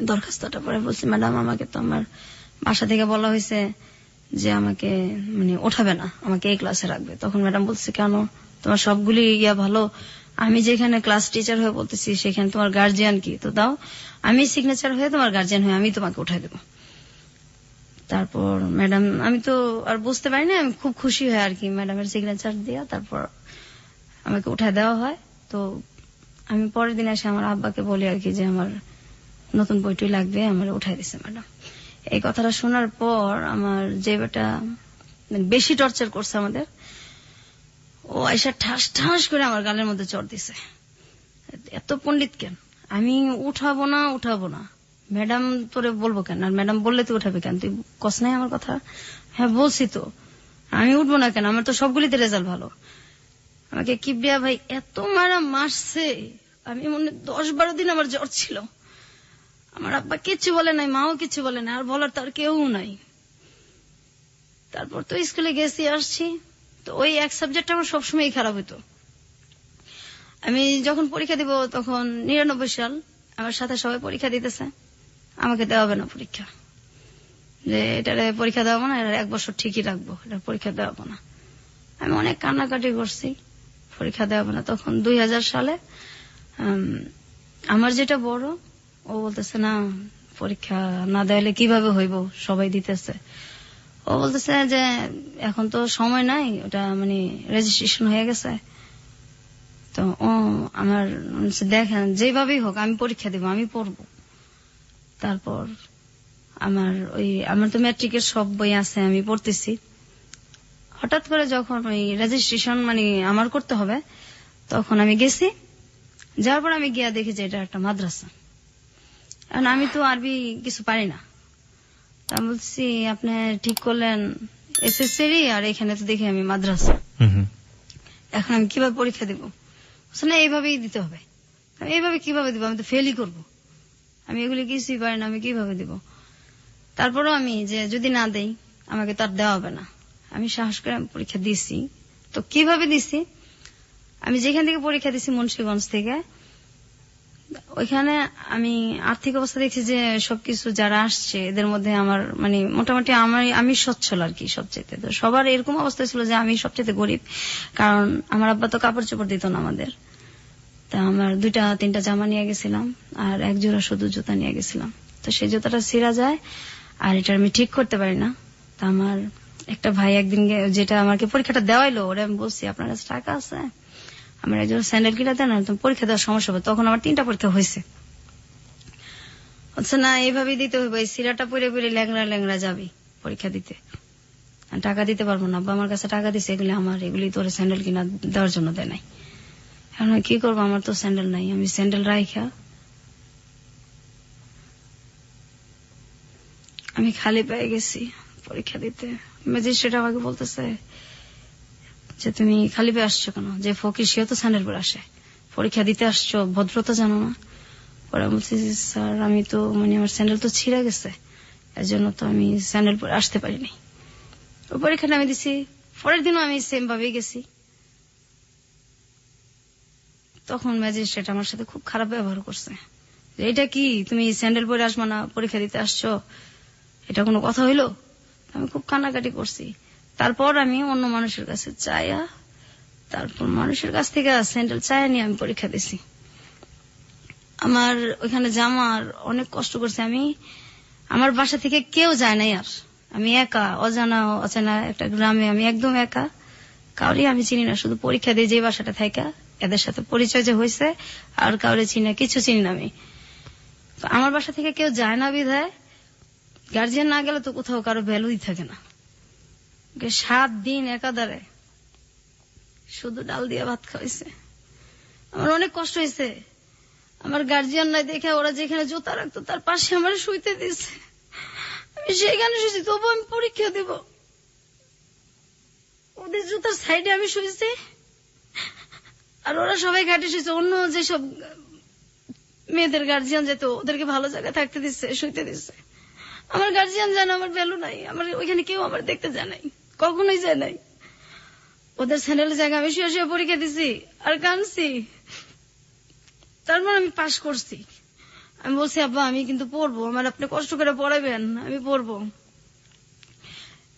দরখাস্তটা। পরে বলছি ম্যাডাম আমাকে তো আমার বাসা থেকে বলা হয়েছে যে আমাকে ওঠাবে না, আমাকে এই ক্লাসে রাখবে। তখন ম্যাডাম বলছে কেন, তোমার সবগুলি ভালো, আমি যেখানে ক্লাস টিচার হয়ে বলতেছি সেখানে তোমার গার্জিয়ান কি, তো দাও আমি সিগনেচার হয়ে তোমার গার্জিয়ান হয়ে আমি তোমাকে উঠাই দেবো। তারপর ম্যাডাম, আমি তো আর বুঝতে পারি না, আমি খুব খুশি হয় আর কি ম্যাডামের সিগনেচার দিয়া তারপর আমাকে উঠাই দেওয়া হয়। তো আমি পরের দিন এসে আমার আব্বাকে বলি আর কি যে আমার নতুন বইটি লাগবে, আমার উঠাই দিছে ম্যাডাম। এই কথাটা শোনার পর আমার যে বেটা বেশি টর্চার করছে আমাদের, ও আইসা ঠাস ঠাস করে আমার গালের মধ্যে চড় দিছে। এত পণ্ডিত কেন, আমি উঠাবো না। ম্যাডাম তোরে বলবো কেন, আর ম্যাডাম বললে তুই উঠাবে কেন, তুই কস নাই আমার কথা? হ্যাঁ বলছি তো, আমি উঠবো না কেন, আমার তো সবগুলিতে রেজাল্ট ভালো। আমাকে কিবরিয়া ভাই এত মারছে, আমি মনে 10-12 দিন আমার জ্বর ছিল। আমার আব্বা কিচ্ছু বলে নাই, মাও কিচ্ছু বলে নাই, আর বলার তার কেউ নাই। তারপর তো স্কুলে গেছি আসছি। তো ওই এক সাবজেক্ট আমার সবসময় খারাপ হতো। আমি যখন পরীক্ষা দিব তখন 99 সাল, আমার সাথে সবাই পরীক্ষা দিতেছে, আমাকে দেওয়া হবে না পরীক্ষা। যে এটারে পরীক্ষা দেওয়াবো না, এটা 1 বছর ঠিকই রাখবো, এটা পরীক্ষা দেওয়াবো না। আমি অনেক কান্নাকাটি করছি, পরীক্ষা দেওয়াবো না। তখন 2000 সালে আমার যেটা বড়, ও বলতেছে না পরীক্ষা না দেওয়ালে কিভাবে হইব, সবাই দিতেছে। ও বলতেছে যে এখন তো সময় নাই, ওটা মানে রেজিস্ট্রেশন হয়ে গেছে। তো ও আমার দেখেন যেভাবেই হোক আমি পরীক্ষা দিব, আমি পড়বো। তারপর আমার তো ম্যাট্রিকের সব বই আছে, আমি পড়তেছি। হঠাৎ করে যখন ওই রেজিস্ট্রেশন মানে আমার করতে হবে, তখন আমি গেছি। যাওয়ার পর আমি গিয়া দেখি যে এটা একটা মাদ্রাসা। কারণ আমি তো আরবি কিছু পারি না। তা বলছি আপনি ঠিক করলেন এসএসসি আর এখানে তো দেখি আমি মাদ্রাসা, এখন আমি কিভাবে পরীক্ষা দিব? না এইভাবেই দিতে হবে। আমি এইভাবে কিভাবে দিব, আমি তো ফেলই করবো, আমি এগুলি কিছুই পারি না, আমি কিভাবে দিব? তারপরও আমি যে যদি না দেই আমাকে তার দেওয়া হবে না, আমি সাহস করে আমি পরীক্ষা দিছি। তো কিভাবে দিছি, আমি যেখান থেকে পরীক্ষা দিছি মুন্সিগঞ্জ থেকে, ওইখানে আমি আর্থিক অবস্থা দেখছি যে সবকিছু যারা আসছে এদের মধ্যে আমার মানে মোটামুটি আমি সচ্ছল আর কি সবচেয়ে। তো সবার এরকম অবস্থা ছিল যে আমি সবচেয়ে গরিব, কারণ আমার আব্বা তো কাপড় চোপড় দিত না আমাদের। তা আমার 2-3টা জামা নিয়ে গেছিলাম আর 1 জোড়া শুধু জুতা নিয়ে গেছিলাম। তো সেই জুতাটা ছিঁড়া যায় আর এটা আমি ঠিক করতে পারি না। তা আমার একটা ভাই একদিন যেটা আমাকে পরীক্ষাটা দেওয়াইলো, ওরা আমি বলছি আপনার কাছে টাকা আছে, আমার একজন স্যান্ডেল কিনা দেন, পরীক্ষা দেওয়ার সমস্যা হবে। তখন আমার 3টা পরীক্ষা হয়েছে। আচ্ছা না এইভাবেই দিতে হবে, এই সিরাটা পরে পরে ল্যাংড়া ল্যাংড়া যাবি পরীক্ষা দিতে, টাকা দিতে পারবো না। আমার কাছে টাকা দিছে, এগুলি আমার, এগুলি তোর স্যান্ডেল কিনা দেওয়ার জন্য দেয় নাই। এখন কি করবো, আমার তো স্যান্ডেল নাই। আমি স্যান্ডেল রাইখা আমি খালি পেয়ে গেছি পরীক্ষা দিতে। ম্যাজিস্ট্রেট আমাকে বলতেছে যে তুমি খালি পেয়ে আসছো কেন, যে ফকির সেও তো স্যান্ডেল পরে আসে, পরীক্ষা দিতে আসছো, ভদ্রতা জানো না? পরে বলছি স্যার আমি তো মানে আমার স্যান্ডেল তো ছিঁড়ে গেছে, এর জন্য তো আমি স্যান্ডেল পরে আসতে পারিনি। ওই পরীক্ষাটা আমি দিছি, পরের দিনও আমি সেম ভাবেই গেছি। তখন ম্যাজিস্ট্রেট আমার সাথে খুব খারাপ ব্যবহার করছে, যে এটা কি তুমি স্যান্ডেল পরে আসবা না, পরীক্ষা দিতে আসছো, এটা কোনো কথা হইলো? আমি খুব কান্নাকাটি করছি। তারপর আমি অন্য মানুষের কাছে চাইয়া, তারপর মানুষের কাছ থেকে স্যান্ডেল চাইয়া নিয়ে আমি পরীক্ষা দিছি। আমার ওইখানে জামার অনেক কষ্ট করছে আমি, আমার বাসা থেকে কেউ যায় নাই, আর আমি একা অজানা অচেনা একটা গ্রামে, আমি একদম একা, কাউরি আমি চিনি না, শুধু পরীক্ষা দিয়ে যে বাসাটা থাকা এদের সাথে পরিচয় যে হয়েছে, আর কাউরে চিনি না, কিছু চিনি না আমি। তো আমার বাসা থেকে কেউ যায় না বিধায় গার্জিয়ান না গেলে তো কোথাও কারো ভ্যালুই থাকে না। 7 দিন একাধারে শুধু ডাল দিয়ে ভাত খাওয়াইছে, আমার অনেক কষ্ট হয়েছে। আমার গার্জিয়ান নাই দেখে ওরা যেখানে জুতা রাখতো তার পাশে আমার শুইতে দিছে, আমি সেইখানে শুয়েছি, তবু আমি পরীক্ষা দিব। ওদের জুতার সাইডে আমি শুয়েছি, আর ওরা সবাই ঘাটে শুয়েছে। অন্য যেসব মেয়েদের গার্জিয়ান যেত ওদেরকে ভালো জায়গায় থাকতে দিচ্ছে, শুইতে দিচ্ছে। আমার গার্জিয়ান জানে আমার ভ্যালু নাই, আমার ওইখানে কেউ আমার দেখতে যায় নাই, কখনোই যায় নাই। ওদের স্যান্ডেলের জায়গায় আমি শুয়ে শুয়ে পরীক্ষা দিছি আর কাঁদছি। তারপর আমি পাশ করছি। আমি বলছি আব্বা আমি কিন্তু পড়বো, আমার আপনি কষ্ট করে পড়াবেন, আমি পড়বো।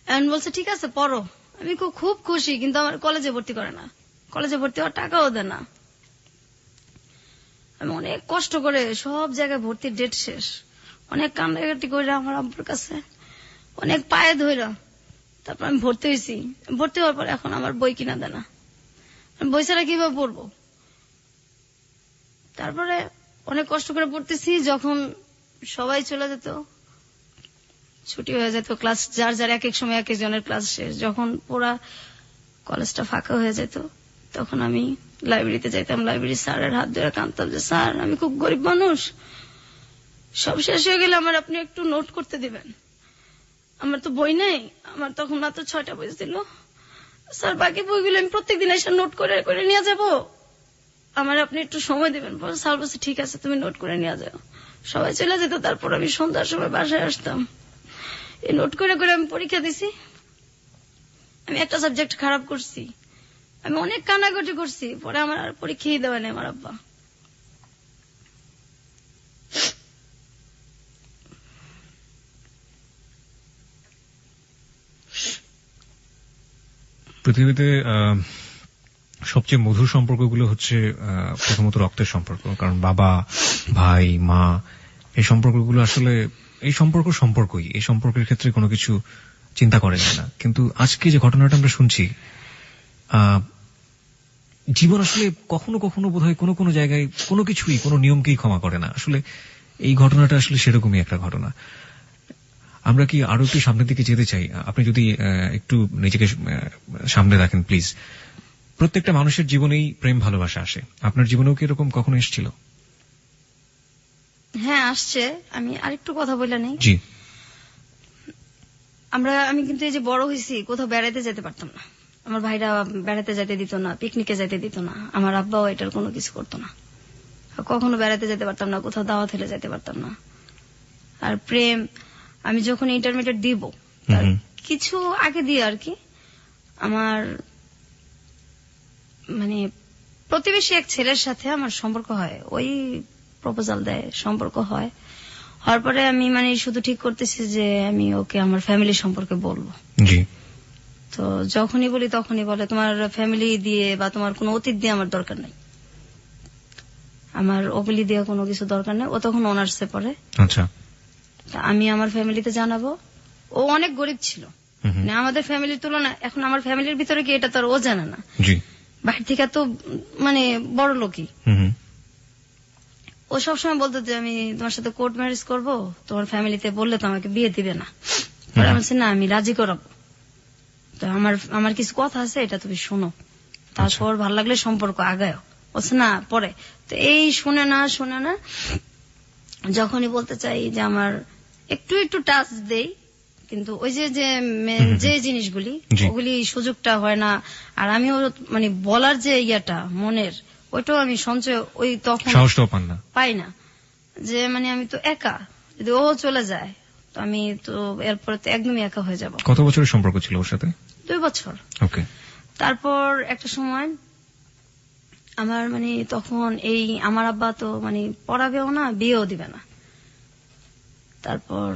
আমি বলছে ঠিক আছে পড়ো। আমি খুব খুশি, কিন্তু আমার কলেজে ভর্তি করে না, কলেজে ভর্তি হওয়ার টাকাও দেয় না। আমি অনেক কষ্ট করে সব জায়গায় ভর্তির ডেট শেষ, অনেক কান্নাকাটি করে আমার আব্বুর কাছে, অনেক পায়ে ধইরা তারপর আমি ভর্তি হয়েছি। ভর্তি হওয়ার পর এখন আমার বই কিনা দেয় না, বই ছাড়া কিভাবে পড়বো? তারপরে অনেক কষ্ট করে পড়তেছি। যখন সবাই চলে যেত, ছুটি হয়ে যেত, ক্লাস যার যার এক এক সময় এক একজনের ক্লাস শেষ, যখন পুরা কলেজটা ফাঁকা হয়ে যেত, তখন আমি লাইব্রেরিতে যাইতাম। লাইব্রেরি স্যারের হাত ধরে কাঁদতাম যে স্যার আমি খুব গরিব মানুষ, সব শেষ হয়ে গেলে আমার আপনি একটু নোট করতে দিবেন, আমার তো বই নেই। আমার তখন মাত্র 6টা বই ছিল। স্যার বাকি বইগুলো আমি প্রত্যেকদিন এসে নোট করে করে নিয়ে যাব, আমার আপনি একটু সময় দিবেন। স্যার বলছে ঠিক আছে তুমি নোট করে নিয়ে যাও। সবাই চলে যেত, তারপর আমি সন্ধ্যার সময় বাসায় আসতাম, এই নোট করে করে আমি পরীক্ষা দিছি। আমি একটা সাবজেক্ট খারাপ করছি, আমি অনেক কান্নাকাটি করছি, পরে আমার আর পরীক্ষাই দেওয়া নেই আমার আব্বা। পৃথিবীতে সবচেয়ে মধুর সম্পর্কগুলো হচ্ছে প্রথমত রক্তের সম্পর্ক, কারণ বাবা, ভাই, মা, এই সম্পর্কগুলো আসলে এই সম্পর্কই, এই সম্পর্কের ক্ষেত্রে কোনো কিছু চিন্তা করে যায় না। কিন্তু আজকে যে ঘটনাটা আমরা শুনছি, জীবন আসলে কখনো কখনো বোধহয় কোনো কোনো জায়গায় কোনো কিছুই, কোনো নিয়মকেই ক্ষমা করে না। আসলে এই ঘটনাটা আসলে সেরকমই একটা ঘটনা। আমরা কি আরো একটু সামনের দিকে যেতে চাই? আপনি যদি একটু নিজেকে সামনে রাখেন প্লিজ। প্রত্যেকটা মানুষের জীবনেই প্রেম ভালোবাসা আসে, আপনার জীবনেও কি এরকম কখনো এসেছিল? হ্যাঁ, আসছে। আমি আরেকটু কথা বলে নেই। জি। আমি কিন্তু এই যে বড় হয়েছি, কোথাও বেড়াতে যেতে পারতাম না। আমার ভাইরা বেড়াতে যেতে দিত না, পিকনিকে যেতে দিত না, আমার আব্বাও এটার কোনো কিছু করতো না। কখনো বেড়াতে যেতে পারতাম না, কোথাও দাওয়াত হলে যেতে পারতাম না। আর প্রেম, আমি যখন ইন্টারমিডিয়েট দিব তার কিছু আগে দিয়ে আর কি, আমার মানে প্রতিবেশী এক ছেলের সাথে আমার সম্পর্ক হয়। ওই প্রপোজাল দেয়, সম্পর্ক হয়। হওয়ার পরে আমি শুধু ঠিক করতেছি যে আমি ওকে আমার ফ্যামিলি সম্পর্কে বলবো। জি। তো যখনই বলি তখনই বলে তোমার ফ্যামিলি দিয়ে বা তোমার কোনো অতীত দিয়ে আমার দরকার নাই, আমার ওগুলি দিয়ে কোনো কিছু দরকার নেই। ও তখন অনার্সে পড়ে। আচ্ছা। আমি আমার ফ্যামিলিতে জানাবো। ও অনেক গরিব ছিল, আমাদের ফ্যামিলির তুলনায়। এখন আমার ফ্যামিলির ভিতরে কি এটা তো আর ও জানে না। জি। বাইরে থেকে তো বড় লোকই। ও সবসময় বলতো যে আমি তোমার সাথে কোর্ট ম্যারেজ করবো, তোমার ফ্যামিলিতে বললে তো আমাকে বিয়ে দিবে না। আমি বলছি না, আমি রাজি করাবো। তো আমার কিছু কথা আছে, এটা তুমি শোনো, তারপর ভাল লাগলে সম্পর্ক আগায়। বলছে না পরে। তো এই শুনে না যখনই বলতে চাই যে আমার একটু একটু টাচ দেই, কিন্তু ওই যে জিনিসগুলি, ওগুলি সুযোগটা হয় না। আর আমিও বলার যে ইয়াটা মনের, ওইটাও আমি সঞ্চয় ওই তখন পাই না। যে আমি তো একা, যদি ও চলে যায় তো আমি তো এরপরে তো একদমই একা হয়ে যাব। কত বছরের সম্পর্ক ছিল ওর সাথে? 2 বছর। ওকে। তারপর একটা সময় আমার তখন আমার আব্বা তো পড়াবেও না, বিয়েও দিবে না। তারপর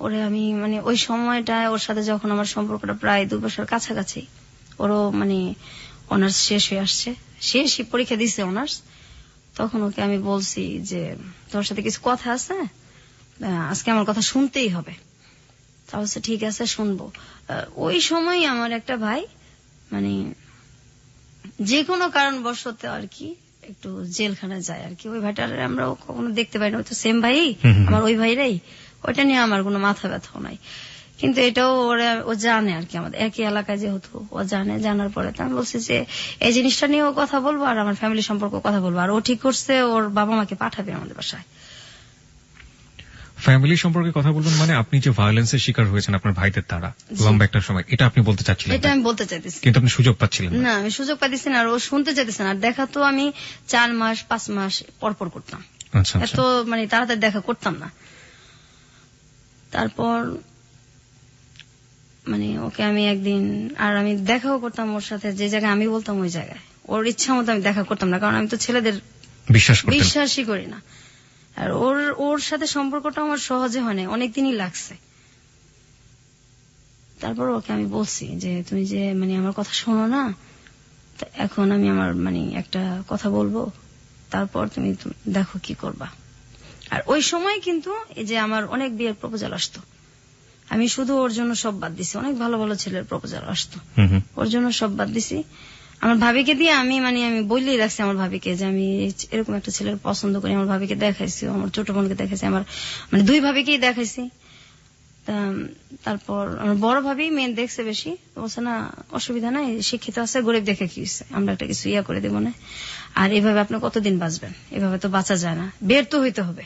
ওরে আমি ওই সময়টায় ওর সাথে যখন আমার সম্পর্কটা প্রায় 2 বছর কাছাকাছি, ওরও অনার্স শেষ হয়ে আসছে, শেষই পরীক্ষা দিছে অনার্স, তখন ওকে আমি বলছি যে তোর সাথে কিছু কথা আছে, আজকে আমার কথা শুনতেই হবে। তা বলছে ঠিক আছে শুনবো। ওই সময় আমার একটা ভাই যে কোনো কারণবশত আর কি একটু জেলখানায় যায় আর কি। ওই ভাইটার আমরা কখনো দেখতে পাই না, ওই তো সেম ভাই, আমার ওই ভাইরাই। ওইটা নিয়ে আমার কোনো মাথা ব্যথাও নাই, কিন্তু এটাও ও জানে আর কি, আমাদের একই এলাকায় যেহেতু ও জানে। জানার পরে তো আমি বলছি যে এই জিনিসটা নিয়েও কথা বলবো আর আমার ফ্যামিলি সম্পর্কে কথা বলবো। আর ও ঠিক করছে, ওর বাবা মাকে পাঠাবে আমাদের বাসায়। ফ্যামিলি সম্পর্কে কথা বলবেন আপনি যে ভায়োলেন্সের শিকার হয়েছেন আপনার ভাইদের দ্বারা লম্বা একটা সময়, এটা আপনি বলতে চাচ্ছিলেন? এটা আমি বলতে চাইতেছি, কিন্তু আপনি সুযোগ পাচ্ছিলেন না। আমি সুযোগ পাইতেছি না, আর ও শুনতে চাইতেছে না। আর দেখা তো আমি 4 মাস 5 মাস পরপর করতাম। আচ্ছা। এত তাড়াতাড়ি দেখা করতাম না। তারপর ওকে আমি একদিন, আর আমি দেখাও করতাম ওর সাথে, যে জায়গায় আমি বলতাম ওই জায়গায়। ওর ইচ্ছা মতো আমি দেখা করতাম না, কারণ আমি তো ছেলেদের বিশ্বাসই করি না। আর ওর সাথে সম্পর্কটা আমার সহজে হয় না, অনেকদিনই লাগছে। তারপর ওকে আমি বলছি যে তুমি যে আমার কথা শোনো না, এখন আমি আমার একটা কথা বলবো, তারপর তুমি দেখো কি করবা। আর ওই সময় কিন্তু এই যে আমার অনেক বিয়ের প্রপোজাল আসতো, আমি শুধু ওর জন্য সব বাদ দিছি। অনেক ভালো ভালো ছেলের প্রপোজাল আসতো, ওর জন্য সব বাদ দিছি। আমার ভাবিকে দিয়ে আমি আমি বললেই রাখছি আমার ভাবিকে যে আমি এরকম একটা ছেলের পছন্দ করি। আমার ভাবিকে দেখাইছি, আমার ছোট বোনকে দেখাইছি, আমার 2 ভাবিকেই দেখাইছি। তারপর আমার বড় ভাবি মেয়ে দেখছে বেশি, বলছে না অসুবিধা নাই, শিক্ষিত আছে, গরিব দেখে কি হয়েছে, আমরা একটা কিছু করে দেবো না। আর এভাবে আপনি কতদিন বাঁচবেন, এভাবে তো বাঁচা যায় না, বের তো হইতে হবে।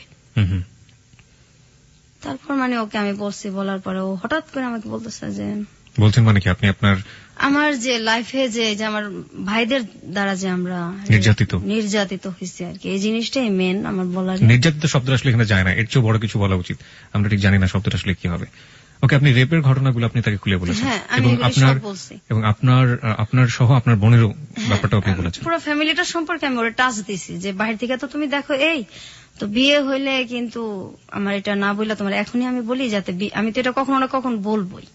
তারপর ওকে আমি বলছি, বলার পরে ও হঠাৎ করে আমাকে বলতেছে যে বলছেন কি আপনি আমার যে লাইফে যে আমার ভাইদের দ্বারা যে আমরা নির্যাতিত হয়েছে আর কি, এই জিনিসটাই মেন আমার বলার। নির্যাতিত শব্দটা আসলে এখানে যায় না, এর চেয়ে বড় কিছু বলা উচিত। আমরা ঠিক জানি না শব্দটা আসলে কি হবে। ওকে, আপনি রেপের ঘটনাগুলো আপনি তাকে খুলে বলেছেন, এবং আপনার সহ আপনার বোনেরও ব্যাপারটা আপনি বলেছেন। পুরো ফ্যামিলিটার সম্পর্কে আমি ওরা টাচ দিছি যে বাইরে থেকে তো তুমি দেখো, এই তো বিয়ে হইলে কিন্তু আমার এটা না বললে তোমার এখনই আমি বলি, যাতে আমি তো এটা কখনো না কখন বলবোই।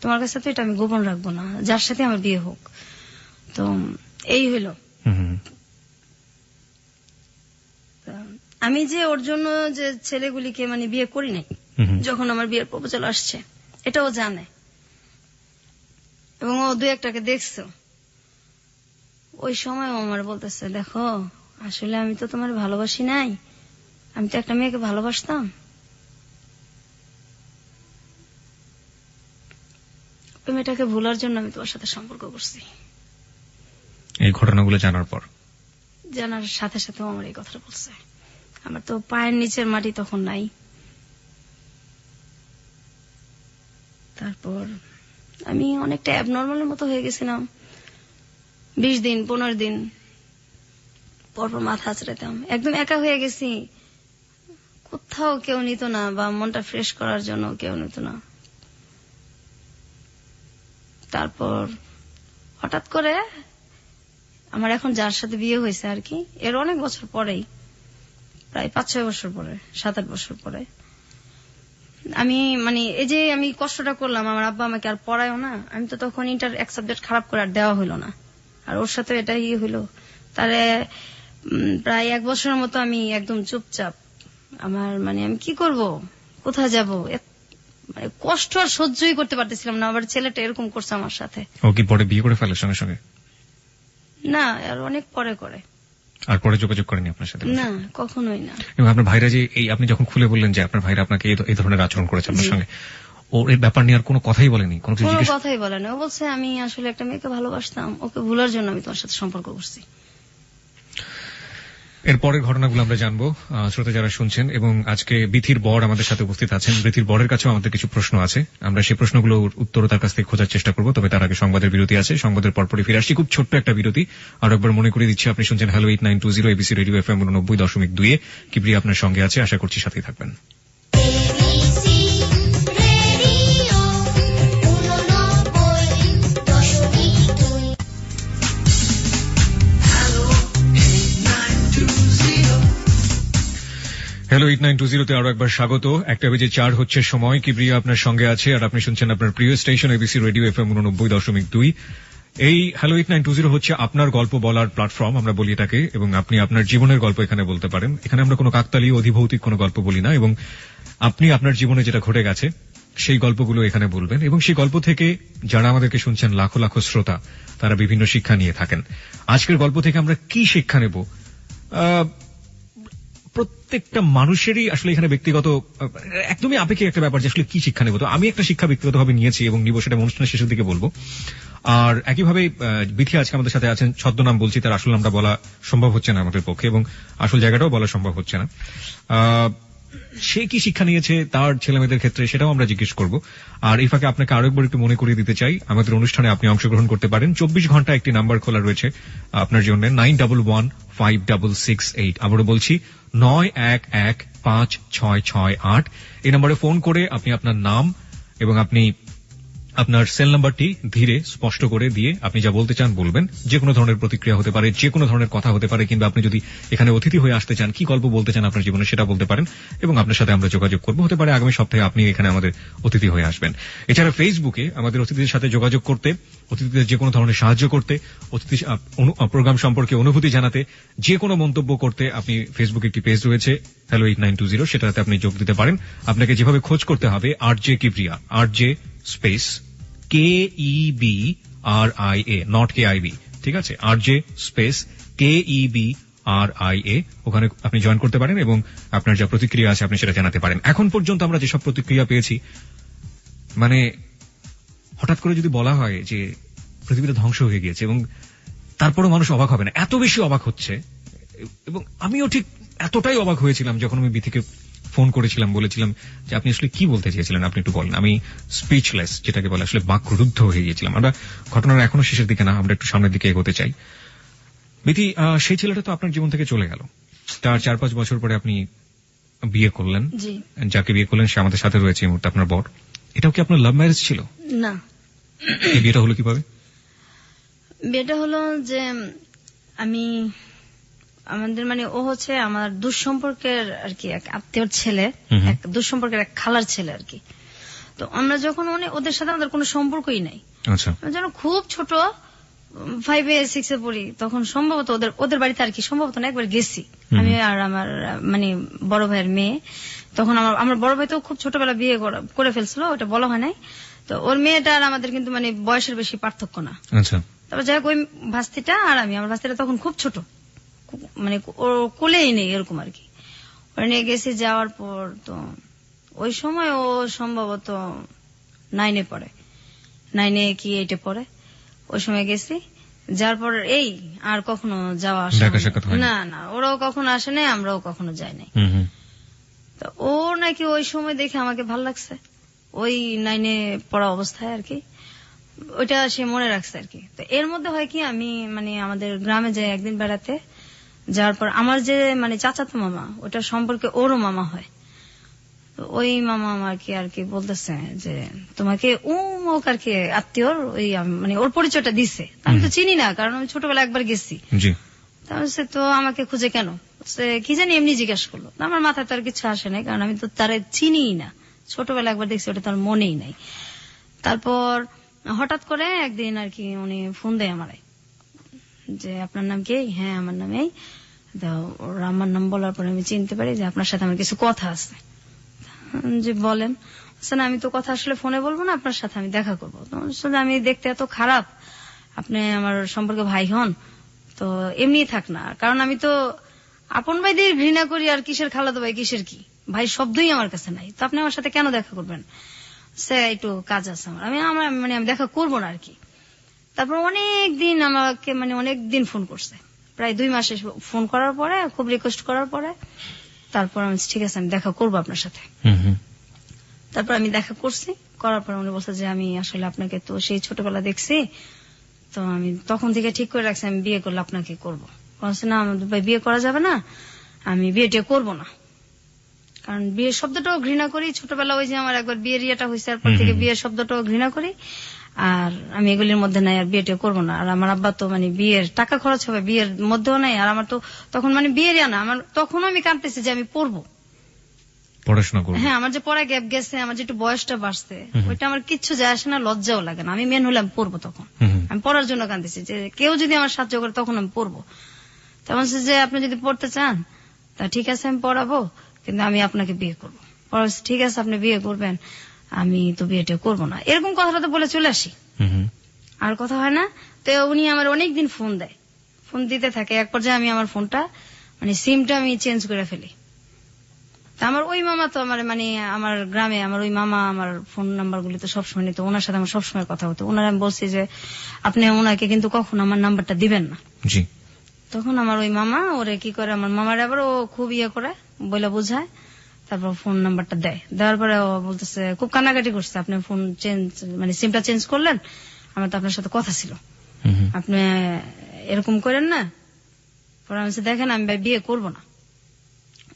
তো তোমার কাছে তো এটা আমি গোপন রাখবো না, যার সাথে আমার বিয়ে হোক। তো এই হইল। আমি যে ওর জন্য যে ছেলেগুলিকে মানে বিয়ে করি নাই, যখন আমার বিয়ের প্রপোজাল আসছে এটাও জানে, এবং ও 2-1টাকে দেখছো। ওই সময় আমার বলতেছে, দেখো আসলে আমি তো তোমার ভালোবাসি নাই, আমি তো একটা মেয়েকে ভালোবাসতাম। ওই মেয়েটাকে ভুলার জন্য আমি তোমার সাথে সম্পর্ক করছি। এই ঘটনাগুলো জানার পর, জানার সাথে সাথে আমার এই কথাটা বলছে। আমার তো পায়ের নিচের মাটি তখন নাই। তারপর আমি অনেকটা অ্যাবনর্মালের মতো হয়ে গেছিলাম। 20 দিন 15 দিন পরপর মাথা আঁচড়াতাম, একদম একা হয়ে গেছি। কোথাও কেউ নিত না, বা মনটা ফ্রেশ করার জন্য কেউ নিত না। তারপর হঠাৎ করে আমার এখন যার সাথে বিয়ে হয়েছে আর কি, এর অনেক বছর পরেই, প্রায় 5-6 বছর পরে, 7-8 বছর পরে, আমি মানে এই যে আমি কষ্টটা করলাম, আমার আব্বা আমাকে আর পড়ায়ও না। আমি তো তখন ইন্টার এক সাবজেক্ট খারাপ করে আর দেওয়া হইল না, আর ওর সাথে এটা হইল। তারে প্রায় 1 বছরের মতো আমি একদম চুপচাপ। আমার মানে আমি কি করব, কোথায় যাব, মানে কষ্ট আর সহ্যই করতে পারতেছিলাম না। আবার ছেলেটা এরকম করছে আমার সাথে। ও কি পরে বিয়ে করে ফেলে সঙ্গে সঙ্গে? না, আর অনেক পরে করে। আর পরে যোগাযোগ করেনি আপনার সাথে? না, কখনোই না। এবং আপনার ভাইরা যে এই আপনি যখন খুলে বললেন যে আপনার ভাইরা আপনাকে এই ধরনের আচরণ করেছে আপনার সঙ্গে, ওর এই ব্যাপার নিয়ে আর কোনো কথাই বলেনি? কোনো কথাই বলে না। ও বলছে আমি আসলে একটা মেয়েকে ভালোবাসতাম, ওকে ভুলার জন্য আমি তোমার সাথে সম্পর্ক করছি। এর পরের ঘটনাগুলো আমরা জানবো শ্রোতা যারা শুনছেন। এবং আজকে বিথির বর আমাদের সাথে উপস্থিত আছেন। বিথির বরের কাছেও আমাদের কিছু প্রশ্ন আছে, আমরা সেই প্রশ্নগুলোর উত্তর তার কাছ থেকে খোঁজার চেষ্টা করবো। তবে তার আগে সংবাদের বিরতি আছে, সংবাদের পরপরই ফিরে আসছি। খুব ছোট্ট একটা বিরতি। আর একবার মনে করিয়ে দিচ্ছি, আপনি শুনছেন হ্যালো 8920 এবিসি রেডিও FM 90.2 এ। কিবরিয়া আপনার সঙ্গে আছে, আশা করছি সাথেই থাকবেন। হ্যালো 8920 তে আরো একবার স্বাগত। 1:04 হচ্ছে সময়। কিবরিয়া আপনার সঙ্গে আছে, আর আপনি শুনছেন আপনার প্রিয় স্টেশন এবিসি রেডিও FM 90.2। এই হ্যালো 8920 হচ্ছে আপনার গল্প বলার প্ল্যাটফর্ম, আমরা বলি এটাকে। এবং আপনি আপনার জীবনের গল্প এখানে বলতে পারেন। এখানে আমরা কোনো কাকতালীয় অধিভৌতিক কোনো গল্প বলি না, এবং আপনি আপনার জীবনে যেটা ঘটে গেছে সেই গল্পগুলো এখানে বলবেন। এবং সেই গল্প থেকে যারা আমাদেরকে শুনছেন, লাখো লাখো শ্রোতা, তারা বিভিন্ন শিক্ষা নিয়ে থাকেন। আজকের গল্প থেকে আমরা কি শিক্ষা নেব? প্রত্যেকটা মানুষেরই আসলে এখানে ব্যক্তিগত, একদমই আপেক্ষিক একটা ব্যাপার যে আসলে কি শিক্ষা নেব। তো আমি একটা শিক্ষা ব্যক্তিগতভাবে নিয়েছি এবং নিব, সেটা অনুষ্ঠানের শেষের দিকে বলবো। আর একইভাবে বিথি আজকে আমাদের সাথে আছেন। ছদ্মনাম বলছি, তার আসল নামটা বলা সম্ভব হচ্ছে না আমাদের পক্ষে, এবং আসল জায়গাটাও বলা সম্ভব হচ্ছে না। সে কি শিক্ষা নিয়েছে তার ছেলে মেয়েদের ক্ষেত্রে, সেটাও আমরা জিজ্ঞেস করব। আর এই ফাঁকে আপনাকে আরো একবার একটু মনে করিয়ে দিতে চাই, আমাদের অনুষ্ঠানে আপনি অংশগ্রহণ করতে পারেন। 24 ঘন্টা একটি নাম্বার খোলা রয়েছে আপনার জন্য, 91156668। আবারও বলছি, 91156668। এই নম্বরে ফোন করে আপনি আপনার নাম এবং আপনি আপনার সেল নাম্বারটি ধীরে স্পষ্ট করে দিয়ে আপনি যা বলতে চান বলবেন। যে কোনো ধরনের প্রতিক্রিয়া হতে পারে, যে কোনো ধরনের কথা হতে পারে, কিংবা আপনি যদি এখানে অতিথি হয়ে আসতে চান, কি গল্প বলতে চান আপনার জীবনে, সেটা বলতে পারেন এবং আপনার সাথে আমরা যোগাযোগ করবো। হতে পারে আগামী সপ্তাহে আপনি এখানে আমাদের অতিথি হয়ে আসবেন। এছাড়া ফেসবুকে আমাদের অতিথিদের সাথে যোগাযোগ করতে, অতিথিদের যে কোনো ধরনের সাহায্য করতে, অতিথি প্রোগ্রাম সম্পর্কে অনুভূতি জানাতে, যে কোনো মন্তব্য করতে, আপনি ফেসবুকে একটি পেজ রয়েছে হ্যালো 8920, সেটাতে আপনি যোগ দিতে পারেন। আপনাকে যেভাবে খোঁজ করতে হবে, RJ Kibria, RJ space KEBRIA, not KIB, ঠিক আছে? RJ স্পেস KEBRIA, ওখানে আপনি জয়েন করতে পারেন এবং আপনার যা প্রতিক্রিয়া আছে আপনি সেটা জানাতে পারেন। এখন পর্যন্ত আমরা যেসব প্রতিক্রিয়া পেয়েছি, মানে হঠাৎ করে যদি বলা হয় যে পৃথিবীটা ধ্বংস হয়ে গিয়েছে, এবং তারপরও মানুষ অবাক হবে না, এত বেশি অবাক হচ্ছে। এবং আমিও ঠিক এতটাই অবাক হয়েছিলাম যখন আমি বিথিকে ফোন করেছিলাম, বলেছিলাম যে আপনি আসলে কি বলতে চেয়েছিলেন, আপনি একটু বলেন। আমি স্পিচলেস, যেটাকে বলে, আসলে বাকরুদ্ধ হয়ে গিয়েছিলাম। আমরা ঘটনার এখনো শেষের দিকে না, আমরা একটু সামনের দিকে এগোতে চাই। বিথি, সেই ছেলেটা তো আপনার জীবন থেকে চলে গেল, তার 4-5 বছর পরে আপনি বিয়ে করলেন। যাকে বিয়ে করলেন সে আমাদের সাথে রয়েছে এই মুহূর্তে, আপনার বর। এটাও কি আপনার লাভ ম্যারেজ ছিল? না। এই বিয়েটা হলো কিভাবে? বিয়েটা হলো যে আমাদের মানে ও হচ্ছে আমার দুঃসম্পর্কের আর কি এক আত্মীয়র ছেলে, এক দুঃসম্পর্কের এক খালার ছেলে আর কি। তো আমরা যখন ওদের সাথে আমাদের কোনো সম্পর্কই নাই, আচ্ছা আমরা যখন খুব ছোট 5-এ 6-এ পড়ি তখন সম্ভবত ওদের বাড়িতে আর কি সম্ভবত না একবার গেছি আমি আর আমার মানে বড় ভাইয়ের মেয়ে। তখন আমার বড় ভাই তো খুব ছোটবেলা বিয়ে করে ফেলছিল, ওটা বলা হয় নাই। তো ওর মেয়েটা আর আমাদের কিন্তু মানে বয়সের বেশি পার্থক্য না। আচ্ছা তারপর যাই হোক ওই ভাস্তিটা আর আমার ভাস্তিটা তখন খুব ছোট, মানে ওর কোলেই নেই এরকম আর কি। ওরা নিয়ে গেছি, যাওয়ার পর তো ওই সময় ও সম্ভবত 9-এ পড়ে, 9-এ কি 8-এ পড়ে। ওই সময় গেছি, যার পর এই আর কখনো যাওয়া আসা দেখা সাক্ষাৎ হয়নি? না, ওরাও কখনো আসে নাই, আমরাও কখনো যাই নাই। তো ও নাকি ওই সময় দেখে আমাকে ভাল লাগছে, ওই 9-এ পড়া অবস্থায় আর কি, ওইটা সে মনে রাখছে আর কি। তো এর মধ্যে হয় কি, আমি মানে আমাদের গ্রামে যাই একদিন বেড়াতে, যাওয়ার পর আমার যে মানে চাচাতো মামা, ওটা সম্পর্কে ওরও মামা হয়। তো ওই মামা আমাকে আর কি বলতেছে যে তোমাকে ও আর কি আত্মীয়র ওই মানে ওর পরিচয়টা দিছে। আমি তো চিনি না, কারণ আমি ছোটবেলা একবার গেছি। জি তো আমাকে খুঁজে কেন, কি জানি এমনি জিজ্ঞাসা করলো। আমার মাথায় তো আর কিছু আসে নাই, কারণ আমি তো তারে চিনিই না, ছোটবেলা একবার দেখছি, ওটা তার মনেই নাই। তারপর হঠাৎ করে একদিন আর কি উনি ফোন দেয় আমারে যে আপনার নাম কি? হ্যাঁ আমার নাম এই। ওর আমার নাম বলার পরে আমি চিনতে পারি যে আপনার সাথে আমার কিছু কথা আছে। যে বলেন। না আমি তো কথা আসলে ফোনে বলবো না, আপনার সাথে আমি দেখা করবো। আমি দেখতে এত খারাপ, আপনি আমার সম্পর্কে ভাই হন তো এমনি থাক না, কারণ আমি তো আপন ভাই দিয়ে ঘৃণা করি, আর কিসের খালাতো ভাই কিসের কি ভাই শব্দই আমার কাছে নাই, তো আপনি আমার সাথে কেন দেখা করবেন? সে একটু কাজ আছে আমার মানে আমি দেখা করবো না আর কি। তারপর অনেক দিন আমাকে মানে অনেক দিন ফোন করছে, প্রায় 2 মাসে ফোন করার পরে, খুব রিকোয়েস্ট করার পরে তারপর আমি ঠিক আছে আমি দেখা করবো আপনার সাথে। তারপর আমি দেখা করছি, করার পর উনি বলছে যে আমি আসলে আপনাকে তো সেই ছোটবেলা দেখছি, তো আমি তখন থেকে ঠিক করে রাখছি আমি বিয়ে করলে আপনাকে করবো। বলছে না আমাদের ভাই বিয়ে করা যাবে না, আমি বিয়েটা করবো না, কারণ বিয়ের শব্দটাও ঘৃণা করি। ছোটবেলা ওই যে আমার একবার বিয়ের ইয়েটা হয়েছে, তারপর থেকে বিয়ের শব্দটাও ঘৃণা করি, আর আমি এগুলির মধ্যে নাই, আর বিয়েটা করবো না। আর আমার আব্বা তো মানে বিয়ের টাকা খরচ হবে, বিয়ের মধ্যেও নাই, আর আমার তো তখন মানে বিয়ের ইয়া না, আমার তখনও আমি কাঁদতেছি যে আমি পড়বো, পড়াশোনা করবো। হ্যাঁ আমার যে পড়া গ্যাপ গেছে, আমার যে একটু বয়সটা বাড়ছে, ওইটা আমার কিচ্ছু যায় আসে না, লজ্জাও লাগে না। আমি মেন হলে আমি পড়বো, তখন আমি পড়ার জন্য কাঁদতেছি যে কেউ যদি আমার সাহায্য করে তখন আমি পড়বো। তেমন যে আপনি যদি পড়তে চান তা ঠিক আছে আমি পড়াবো, কিন্তু আমি আপনাকে বিয়ে করবো। ঠিক আছে আপনি বিয়ে করবেন, আমি তো বিয়েটা করবো না, এরকম কথাটা তো বলে চলে আসি, আর কথা হয় না। তো উনি আমার অনেকদিন ফোন দেয়, ফোন দিতে থাকে। এক পর্যায়ে আমি আমার ফোনটা মানে সিমটা আমি চেঞ্জ করে ফেলি। আমার ওই মামা তো আমার মানে আমার গ্রামে আমার ওই মামা আমার ফোন নাম্বার গুলি তো সবসময় নিত, ওনার সাথে আমার সবসময় কথা হতো। ওনার আমি বলছি যে আপনি ওনাকে কিন্তু কখনো আমার নাম্বারটা দিবেন না। জি তখন আমার ওই মামা ওরে কি করে, আমার মামার আবার ও খুব ইয়ে করে বলে বোঝায়, তারপর ফোন নাম্বারটা দেয়। দেওয়ার পরে ও বলতেছে, খুব কান্নাকাটি করছে, আপনি ফোন চেঞ্জ মানে সিমটা চেঞ্জ করলেন, আমার তো আপনার সাথে কথা ছিল, আপনি এরকম করেন না। পরে আমি দেখেন আমি বিয়ে করবো না।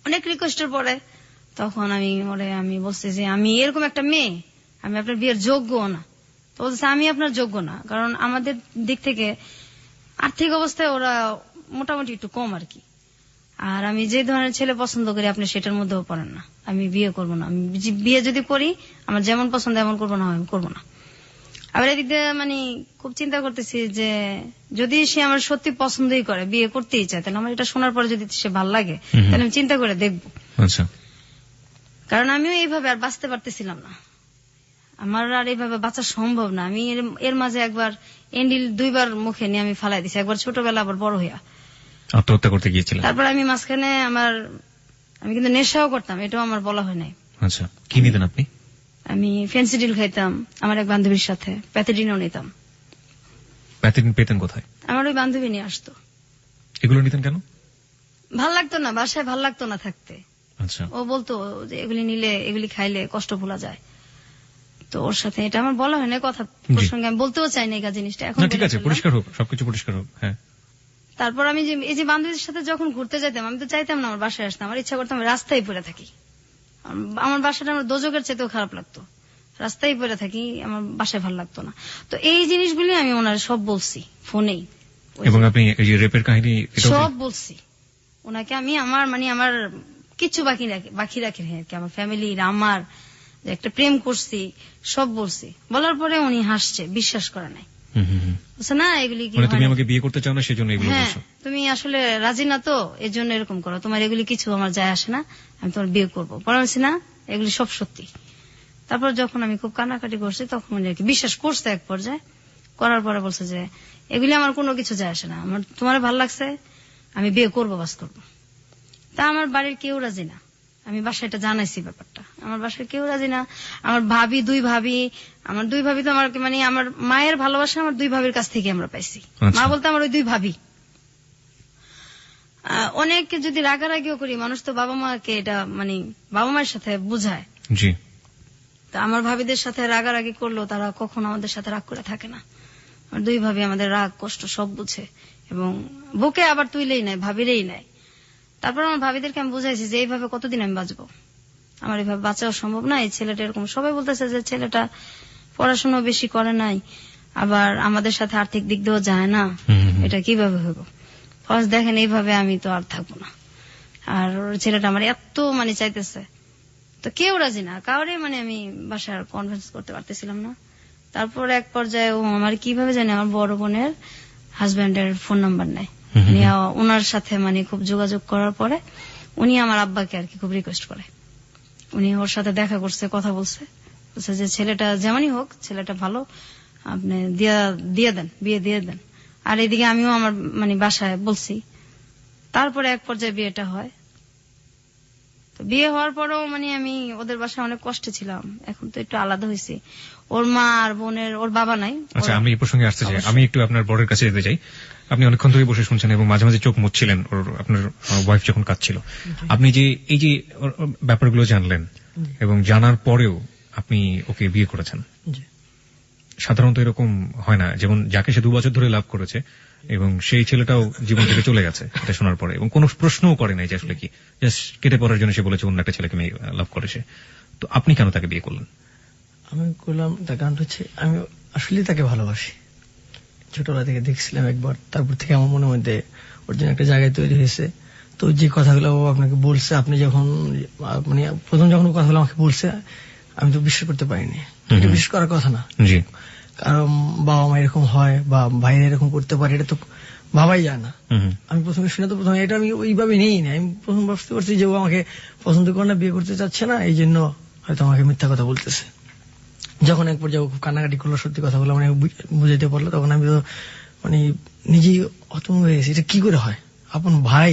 অনেক রিকোয়েস্টের পরে তখন আমি বলছি যে আমি এরকম একটা মেয়ে, আমি আপনার বিয়ের যোগ্য না। তো বলছে আমি আপনার যোগ্য না, কারণ আমাদের দিক থেকে আর্থিক অবস্থায় ওরা মোটামুটি একটু কম আর কি, আর আমি যে ধরনের ছেলে পছন্দ করি আপনি সেটার মধ্যেও পড়েন না, আমি বিয়ে করবো না। আমি বিয়ে যদি করি আমার যেমন পছন্দ এমন করবো না, আমি করবো না। আবার এদিক দিয়ে মানে খুব চিন্তা করতেছি যে যদি সে আমার সত্যি পছন্দই করে, বিয়ে করতেই চায়, তাহলে আমার এটা শোনার পরে যদি সে ভাল লাগে তাহলে আমি চিন্তা করে দেখবো। আচ্ছা, কারণ আমিও এইভাবে আর বাঁচতে পারতেছিলাম না, আমার আর এইভাবে বাঁচা সম্ভব না। আমি এর মাঝে একবার এন্ডিল 2 বার মুখে নিয়ে আমি ফালাই দিছি, একবার ছোটবেলা আবার বড় হইয়া আত্মহত্যা করতে গিয়েছিলেন। তারপর আমি মাঝখানে আমি কিন্তু নেশাও করতাম, এটাও আমার বলা হয় নাই। আচ্ছা, কি নিতেন আপনি? আমি ফেন্সিডিল খাইতাম, আমার এক বান্ধবীর সাথে প্যাথেডিনও নিতাম। প্যাথেডিন পেতেন কোথায়? আমার ওই বান্ধবী নিয়ে আসতো। এগুলো নিতেন কেন? ভাল লাগতো না, বাসায় ভাল লাগতো না থাকতে। আচ্ছা, ও বলতো যে এগুলি নিলে এগুলি খাইলে কষ্ট ভোলা যায়, তো ওর সাথে এটা আমার বলা হয় না, কথা প্রসঙ্গে আমি বলতেও চাই না এই জিনিসটা এখন। ঠিক আছে, পরিষ্কার হোক, সবকিছু পরিষ্কার হোক। হ্যাঁ, তারপর আমি যে এই যে বান্ধবীদের সাথে যখন ঘুরতে যেতাম, আমি তো চাইতাম না আমার বাসায় আসতাম, আমার ইচ্ছা করতাম আমি রাস্তায় পড়ে থাকি। আমার বাসাটা আমার দোজকের চেয়েতেও খারাপ লাগতো, রাস্তায় পড়ে থাকি, আমার বাসায় ভালো লাগতো না। তো এই জিনিসগুলি আমি ওনার সব বলছি ফোনেই, এবং আপনি এই যে রেপের কাহিনী সব বলছি ওনাকে। আমি আমার কিচ্ছু বাকি রাখি আর কি, আমার ফ্যামিলির, আমার যে একটা প্রেম করছি, সব বলছি। বলার পরে উনি হাসছে, বিশ্বাস করে নাই। বলছে না এগুলি কি মানে তুমি হয় না। আমাকে বিয়ে করতে চাও না সেজন্য এগুলো হ্যাঁ, বলছো? তুমি আসলে রাজি না তো, এর জন্য এরকম করো, তোমার এগুলি কিছু আমার যায় আসে না, আমি তোমার বিয়ে করবো। পরে বলছি না এগুলি সব সত্যি। তারপর যখন আমি খুব কান্নাকাটি করছি তখন উনি আর কি বিশ্বাস করছে এক পর্যায়ে। করার পরে বলছে যে এগুলি আমার কোনো কিছু যায় আসে না, আমার তোমার ভালো লাগছে, আমি বিয়ে করবো, বাস করবো। তা আমার বাড়ির কেউ রাজি না। আমি বাসায় এটা জানাইছি ব্যাপারটা, আমার বাসায় কেউ রাজি না। আমার ভাবি, আমার দুই ভাবি তো আমার মানে আমার মায়ের ভালোবাসা আমার দুই ভাবির কাছ থেকে আমরা পাইছি। আচ্ছা। মা বলতে আমার ওই দুই ভাবি। অনেক যদি রাগারাগিও করি, মানুষ তো বাবা মাকে এটা মানে বাবা মায়ের সাথে বুঝায়। জি। তা আমার ভাবিদের সাথে রাগারাগি করলেও তারা কখনো আমাদের সাথে রাগ করে থাকে না। আমার দুই ভাবি আমাদের রাগ কষ্ট সব বুঝে এবং বুকে আবার তুইলেই নাই, ভাবিলেই নাই। তারপর আমার ভাবিদেরকে আমি বুঝাইছি যে এইভাবে কতদিন আমি বাঁচবো, আমার এইভাবে বাঁচাও সম্ভব না। এই ছেলেটা এরকম, সবাই বলতেছে যে ছেলেটা পড়াশোনা বেশি করে নাই, আবার আমাদের সাথে আর্থিক দিক দিয়েও যায় না, এটা কিভাবে হইব। ফার্স্ট দেখেন এইভাবে আমি তো আর থাকবো না। আর ওর ছেলেটা আমার এত মানে চাইতেছে, তো কেউ রাজি না, কাউরে মানে আমি বাসার কনভিন্স করতে পারতেছিলাম না। তারপর এক পর্যায়ে ও আমার কিভাবে জানে আমার বড় বোনের হাজবেন্ডের ফোন নাম্বার নেয়, ওনার সাথে মানে খুব যোগাযোগ করার পরে উনি আমার আব্বাকে আর কি খুব রিকোয়েস্ট করে, উনি ওর সাথে দেখা করছে, কথা বলছে যে ছেলেটা যেমনই হোক ছেলেটা ভালো, আপনি দিয়ে দেন, বিয়ে দিয়ে দেন। আর এদিকে আমিও আমার মানে বাসায় বলছি। তারপরে এক পর্যায়ে বিয়েটা হয়। তো বিয়ে হওয়ার পরেও মানে আমি ওদের বাসায় অনেক কষ্টে ছিলাম, এখন তো একটু আলাদা হয়েছি। ওর মা আর বোনের, ওর বাবা নাই। আচ্ছা, আমি এই প্রসঙ্গে আসতে চাই, আমি একটু আপনার বরের কাছে যেতে চাই। আপনি অনেকক্ষণ ধরে বসে শুনছেন এবং মাঝে মাঝে চোখ মুছছিলেন আপনার ওয়াইফ যখন কাঁদছিল। আপনি যে এই যে ব্যাপারগুলো জানলেন এবং জানার পরেও আপনি ওকে বিয়ে করেছেন, সাধারণত এরকম হয় না। যেমন যাকে সে 2 বছর ধরে লাভ করেছে এবং সেই ছেলেটাও জীবন থেকে চলে গেছে এটা শোনার পরে, এবং কোনো প্রশ্নও করে নাই যে আসলে কি, জাস্ট কেটে পড়ার জন্য সে বলেছে অন্য একটা ছেলেকে মেয়ে লাভ করে সে। তো আপনি কেন তাকে বিয়ে করলেন? আমি করলাম তার কারণ হচ্ছে আমি আসলে তাকে ভালোবাসি, ছোটবেলা থেকে দেখছিলাম একবার, তারপর থেকে আমার মনের মধ্যে ওর জন্য একটা জায়গায় তৈরি হয়েছে। তো যে কথাগুলো ও আপনাকে বলছে, আপনি যখন মানে প্রথম যখন কথাগুলো আমাকে বলছে, আমি তো বিশ্বাস করতে পারিনি। এটা বিশ্বাস করার কথা না, জি, কারণ বাবা মা এরকম হয় বা ভাইরা এরকম করতে পারে, এটা তো ভাবাই যায় না। আমি প্রথমে শুনে তো প্রথমে এটা আমি ওইভাবে নেই না, আমি প্রথম বুঝতে পারছি যে ও আমাকে পছন্দ করে না, বিয়ে করতে চাচ্ছে না, এই জন্য হয়তো আমাকে মিথ্যা কথা বলতেছে। যখন এক পর্যায়ে খুব কান্নাকাটি করলো, সত্যি কথা বলে মানে বুঝাইতে পারলো, তখন আমি তো মানে নিজেই হতভম্ব হয়ে গেছি, এটা কি করে হয়, আপন ভাই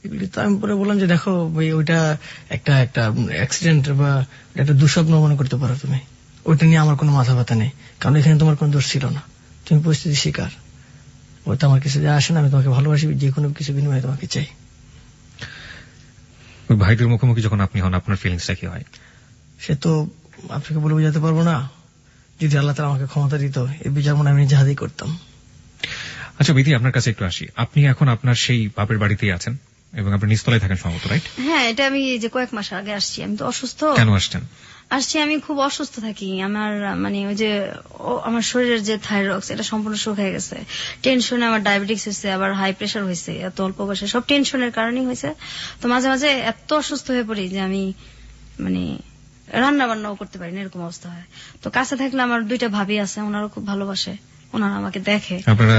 এগুলি। তো আমি পরে বললাম যে দেখো ভাই, ওইটা একটা অ্যাক্সিডেন্ট বা একটা দুঃস্বপ্ন মনে করতে পারো তুমি, ওইটা নিয়ে আমার কোনো মাথা ব্যথা নেই, কারণ এখানে তোমার কোনো দোষ ছিল না, তুমি পরিস্থিতি শিকার। ওইটা আমার কিছু যে আসে না, আমি তোমাকে ভালোবাসি, যে কোনো কিছু বিনিময়ে তোমাকে চাই। ওই ভাইদের মুখোমুখি যখন আপনি হন, আপনার ফিলিংসটা কি হয়? সে তো আপনাকে বলে বোঝাতে পারবো না। যদি আল্লাহ তাআলা আমাকে ক্ষমতা দিত, এই বিচার মনে আমি নিজে হাতেই করতাম। আচ্ছা বিধি, আপনার কাছে একটু আসি। আপনি এখন আপনার সেই বাপের বাড়িতেই আছেন এবং আপনি নিচতলায় থাকেন সম্ভবত, রাইট? হ্যাঁ, এটা আমি যে কয়েক মাস আগে আসছি। আমি তো অসুস্থ। কেন আসছেন? আসছি, আমি খুব অসুস্থ থাকি। আমার মানে ওই যে আমার শরীরের যে থাইরয়েড, এটা সম্পূর্ণ শুকিয়ে গেছে। টেনশনে আমার ডায়াবেটিস হয়েছে, আবার হাই প্রেশার হয়েছে, এত অল্প বয়সে, সব টেনশনের কারণেই হয়েছে। তো মাঝে মাঝে এত অসুস্থ হয়ে পড়ি যে আমি মানে রান্না বান্নাও করতে পারি না, এরকম অবস্থা হয়। তো কাছে থাকলে আমার 2টা ভাবি আছে, ওনারা খুব ভালোবাসে, ওনারা আমাকে দেখে। আপনারা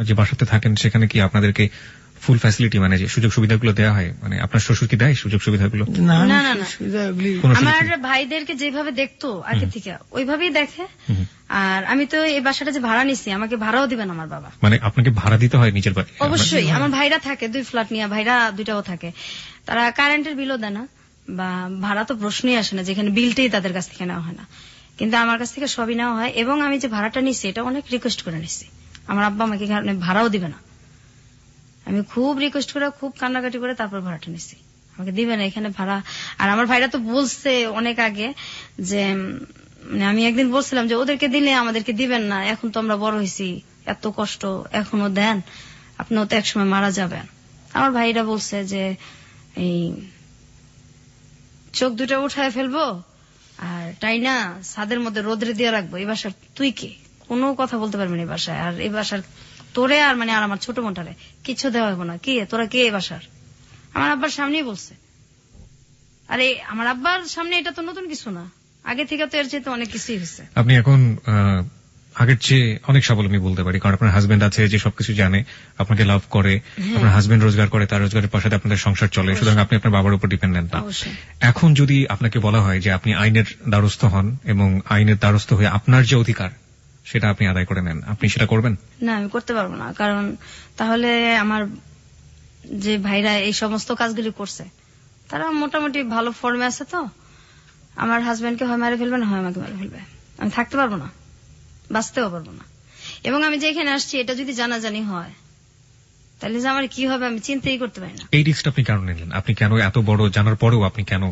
যে বাসাতে থাকেন সেখানে কি আপনাদেরকে ফুল ফ্যাসিলিটি মানে যে সুযোগ সুবিধাগুলো দেওয়া হয়? মানে আপনার শ্বশুর কি দেয় সুযোগ সুবিধাগুলো? না না, না, না, না। কোনো সুযোগ আমার সুবিধা? ভাইদেরকে যেভাবে দেখতো আগে থেকে ওইভাবেই দেখে। আর আমি তো এই বাসাটা যে ভাড়া নিছি, আমাকে ভাড়াও দিবেন আমার বাবা। মানে আপনাকে ভাড়া দিতে হয় নিজের বাড়ি? অবশ্যই। আমার ভাইরা থাকে 2 ফ্ল্যাট নিয়ে, ভাইরা 2টাও থাকে। তারা কারেন্টের বিলও দেয় না বা ভাড়া তো প্রশ্নই আসে না, যেখানে বিলটাই তাদের কাছ থেকে নেওয়া হয় না, কিন্তু আমার কাছ থেকে সবই নেওয়া হয়। এবং আমি যে ভাড়াটা নিচ্ছি এটা অনেক রিকোয়েস্ট করে নিচ্ছি, আমার আব্বা আমাকে ভাড়াও দিবে না। আমি খুব রিকোয়েস্ট করে, খুব কান্নাকাটি করে তারপর ভাড়াটা নিচ্ছি, আমাকে দিবে না এখানে ভাড়া। আর আমার ভাইরা তো বলছে অনেক আগে যে মানে আমি একদিন বলছিলাম যে ওদেরকে দিলে আমাদেরকে দিবেন না, এখন তো আমরা বড় হয়েছি, এত কষ্ট এখনো দেন, আপনিও তো একসময় মারা যাবেন। আমার ভাইরা বলছে যে এই চোখ 2টা উঠায় ফেলবো আর তাই না ছাদের মধ্যে রোদ্রে দিয়ে রাখবো, এই বাসার তুই কে, কোনো কথা বলতে পারবি না এই বাসায়, আর এই বাসার তোরে আর মানে আর আমার ছোট বোনটারে কিছু দেওয়া হবো না, কি তোরা কে এই বাসার। আমার আব্বার সামনেই বলছে। আরে আমার আব্বার সামনে এটা তো নতুন কিছু না, আগে থেকে তো এর চেয়ে তো অনেক কিছুই হয়েছে। আপনি এখন আগের চেয়ে অনেক স্বাবলম্বী বলতে পারি, কারণ আপনার হাজবেন্ড আছে যে সবকিছু জানে, আপনাকে লাভ করে, আপনার হাজবেন্ড রোজগার করে, তার রোজগারের পাশে আপনাদের সংসার চলে, সুতরাং আপনি আপনার বাবার উপর ডিপেন্ডেন্ট না। অবশ্যই। এখন যদি আপনাকে বলা হয় যে আপনি আইনের দ্বারস্থ হন এবং আইনের দ্বারস্থ হয়ে আপনার যে অধিকার সেটা আপনি আদায় করে নেন, আপনি সেটা করবেন? না, আমি করতে পারবো না, কারণ তাহলে আমার যে ভাইরা এই সমস্ত কাজগুলি করছে তারা মোটামুটি ভালো ফর্মে আছে, তো আমার হাজবেন্ডকে হয় মারে ফেলবে, না হয় আমাকে মারে ফেলবে, আমি থাকতে পারবো না, বাঁচতেও পারবো না। এবং আমি যে এখানে আসছি এটা যদি জানাজানি হয় তাহলে যে আমার কি হবে আমি চিন্তাই করতে পারি না। এই রিস্কটা আপনি কেন নিলেন? আপনি কেন এত বড় জানার পরেও আপনি কেন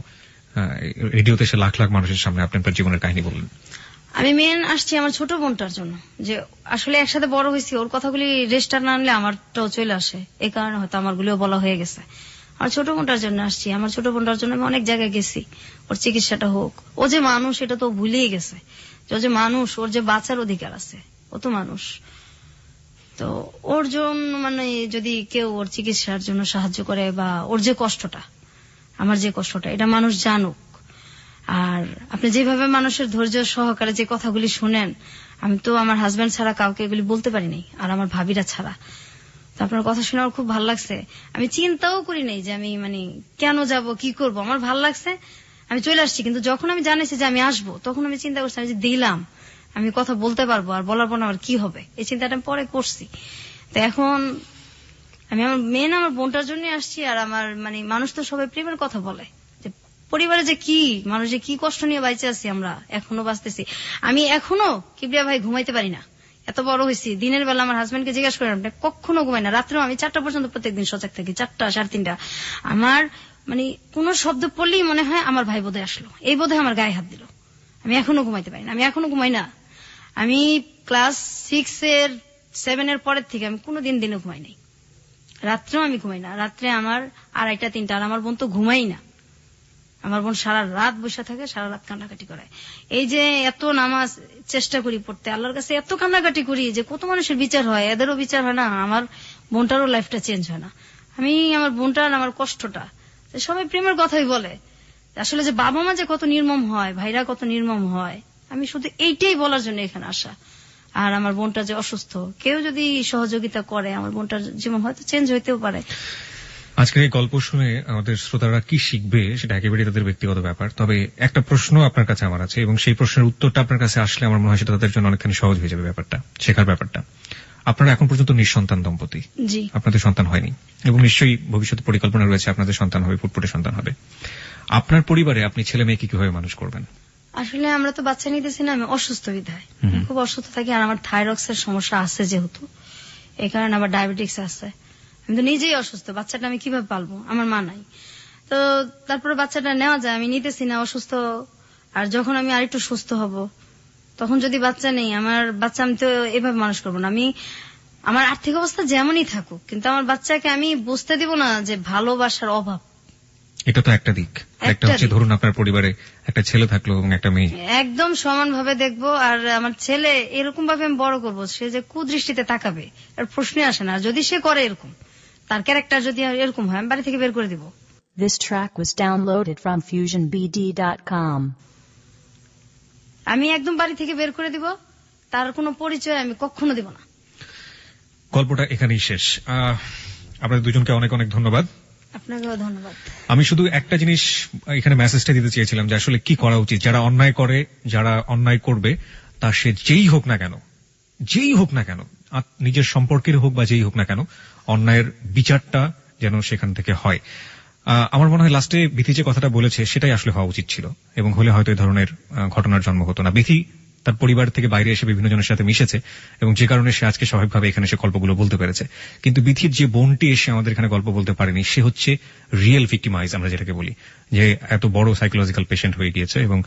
রেডিওতে এসে লাখ লাখ মানুষের সামনে আপনি আপনার জীবনের কাহিনী বললেন? আমি মেন আসছি আমার ছোট বোনটার জন্য, যে আসলে একসাথে বড় হয়েছি, ওর কথাগুলি রেজিস্টার না আনলে আমারটাও চলে আসে, এই কারণে হয়তো আমার গুলিও বলা হয়ে গেছে। আমার ছোট বোনটার জন্য আসছি, আমার ছোট বোনটার জন্য আমি অনেক জায়গায় গেছি, ওর চিকিৎসাটা হোক। ও যে মানুষ এটা তো ভুলেই গেছে, ও যে মানুষ, ওর যে বাঁচার অধিকার আছে, ও তো মানুষ। তো ওর জন্য মানে যদি কেউ ওর চিকিৎসার জন্য সাহায্য করে, বা ওর যে কষ্টটা, আমার যে কষ্টটা, এটা মানুষ জানুক। আর আপনি যেভাবে মানুষের ধৈর্য সহকারে যে কথাগুলি শুনেন, আমি তো আমার হাজবেন্ড ছাড়া কাউকে এগুলি বলতে পারিনি, আর আমার ভাবিরা ছাড়া। তো আপনার কথা শুনে আমার খুব ভালো লাগছে। আমি চিন্তাও করি নাই যে আমি মানে কেন যাব, কি করব, আমার ভালো লাগছে, আমি চলে আসছি। কিন্তু যখন আমি জানিয়েছি যে আমি আসবো, তখন আমি চিন্তা করছি আমি যে দিলাম, আমি কথা বলতে পারবো, আর বলার পর আমার কি হবে, এই চিন্তাটা আমি পরে করছি। তো এখন আমি আমার মেন আমার বোনটার জন্য আসছি। আর আমার মানে মানুষ তো সবাই প্রেমের কথা বলে, যে পরিবারে যে কি মানুষ যে কি কষ্ট নিয়ে বাইচে আছি, আমরা এখনো বাঁচতেছি। আমি এখনো কিবরিয়া ভাই ঘুমাইতে পারি না, এত বড় হয়েছি। দিনের বেলা আমার হাজবেন্ডকে জিজ্ঞাসা করেন, আপনি কখনো ঘুমাই না, রাত্রেও আমি 4টা পর্যন্ত প্রত্যেকদিন সজাগ থাকি, 4টা 3:30। আমার মানে কোন শব্দ পড়লেই মনে হয় আমার ভাই বোধহয় আসলো, এই বোধহয় আমার গায়ে হাত দিল। আমি এখনো ঘুমাইতে পারি না, আমি এখনো ঘুমাই না। আমি ক্লাস 7 এর পরের থেকে আমি কোনোদিন দিনে ঘুমাই নাই, রাত্রেও আমি ঘুমাই না। রাত্রে আমার 2:30 3টা, আর আমার বোন তো ঘুমাই না। আমার বোন সারা রাত বসে থাকে, সারা রাত কান্নাকাটি করে। এই যে এত নামাজ চেষ্টা করি পড়তে, আল্লাহর কাছে এত কান্নাকাটি করি যে কত মানুষের বিচার হয়, এদেরও বিচার হয় না, আমার বোনটারও লাইফটা চেঞ্জ হয় না। আমি আমার বোনটার আমার কষ্টটা, সবাই প্রেমের কথাই বলে, আসলে যে বাবা মা যে কত নির্মম হয়, ভাইরা কত নির্মম হয়, আমি শুধু এইটাই বলার জন্য এখানে আসা। আর আমার বোনটা যে অসুস্থ, কেউ যদি সহযোগিতা করে আমার বোনটার জীবন হয়তো চেঞ্জ হইতেও পারে। আজকের এই গল্প শুনে আমাদের শ্রোতারা কি শিখবে সেটা একেবারেই তাদের ব্যক্তিগত ব্যাপার। তবে একটা প্রশ্ন আপনার কাছে আমার আছে, এবং সেই প্রশ্নের উত্তরটা আপনার কাছে আসলে আমার মনে হয় সেটা তাদের জন্য অনেকখানি সহজ হয়ে যাবে ব্যাপারটা, শেখার ব্যাপারটা। আপনারা এখন পর্যন্ত নিঃসন্তান দম্পতি, জি, আপনাদের সন্তান হয়নি, এবং নিশ্চয়ই ভবিষ্যতে পরিকল্পনা রয়েছে আপনাদের সন্তান হবে, ফুটফুটে সন্তান হবে। আপনার পরিবারে আপনি ছেলে মেয়েকে কিভাবে মানুষ করবেন? আসলে আমরা তো বাচ্চা নিতেছি না, আমি অসুস্থ বিধায় খুব অসুস্থ থাকি। আর আমার থাইরক্সের সমস্যা আছে যেহেতু, এই কারণে আবার ডায়াবেটিক্স আছে। আমি তো নিজেই অসুস্থ, বাচ্চাটা আমি কিভাবে পালবো, আমার মা নাই। তো তারপরে বাচ্চাটা নেওয়া যায়, আমি নিতেছি না, অসুস্থ। আর যখন আমি আরেকটু সুস্থ হব, তখন যদি বাচ্চা নেই, আমার বাচ্চা আমি তো এভাবে মানুষ করবো না। আমি আমার আর্থিক অবস্থা যেমনই থাকুক, কিন্তু আমার বাচ্চাকে আমি বুঝতে দিব না যে ভালোবাসার অভাব। এটা তো একটা দিক। একটা হচ্ছে ধরুন আপনার পরিবারে একটা ছেলে থাকলো এবং একটা মেয়ে, একদম সমানভাবে দেখবো। আর আমার ছেলে এরকম ভাবে আমি বড় করবো, সে যে কুদৃষ্টিতে তাকাবে আর প্রশ্নে আসে না। আর যদি সে করে এরকম, তার ক্যারেক্টার যদি এরকম হয়, আমি বাড়ি থেকে বের করে দিব। This track was downloaded from FusionBD.com. আমি একদম বাড়ি থেকে বের করে দিব, তার কোনো পরিচয় আমি কখনো দিব না। গল্পটা এখানেই শেষ। আপনাদের দুজনকে অনেক অনেক ধন্যবাদ। আপনাকেও ধন্যবাদ। আমি শুধু একটা জিনিস এখানে মেসেজটা দিতে চেয়েছিলাম যে আসলে কি করা উচিত। যারা অন্যায় করে, যারা অন্যায় করবে, তা সে যেই হোক না কেন, নিজের সম্পর্কের হোক বা যেই হোক না কেন, অন্যায়ের বিচারটা যেন সেখান থেকে হয়। আমার মনে হয় লাস্টে বিথি যে কথাটা বলেছে সেটাই আসলে হওয়া উচিত ছিল, এবং হলে হয়তো এই ধরনের ঘটনার জন্ম হতো না। বিথি তার পরিবার থেকে বাইরে এসে বিভিন্ন জনের সাথে মিশেছে, এবং যে কারণে সে আজকে স্বাভাবিকভাবে এখানে এসে গল্পগুলো বলতে পেরেছে। কিন্তু বিথির যে বোনটি এসে আমাদের এখানে গল্প বলতে পারেনি, সে হচ্ছে রিয়েল ভিক্টিমাইজ, আমরা যেটাকে বলি, যে এত বড় সাইকোলজিক্যাল পেশেন্ট হয়ে গিয়েছে, এবং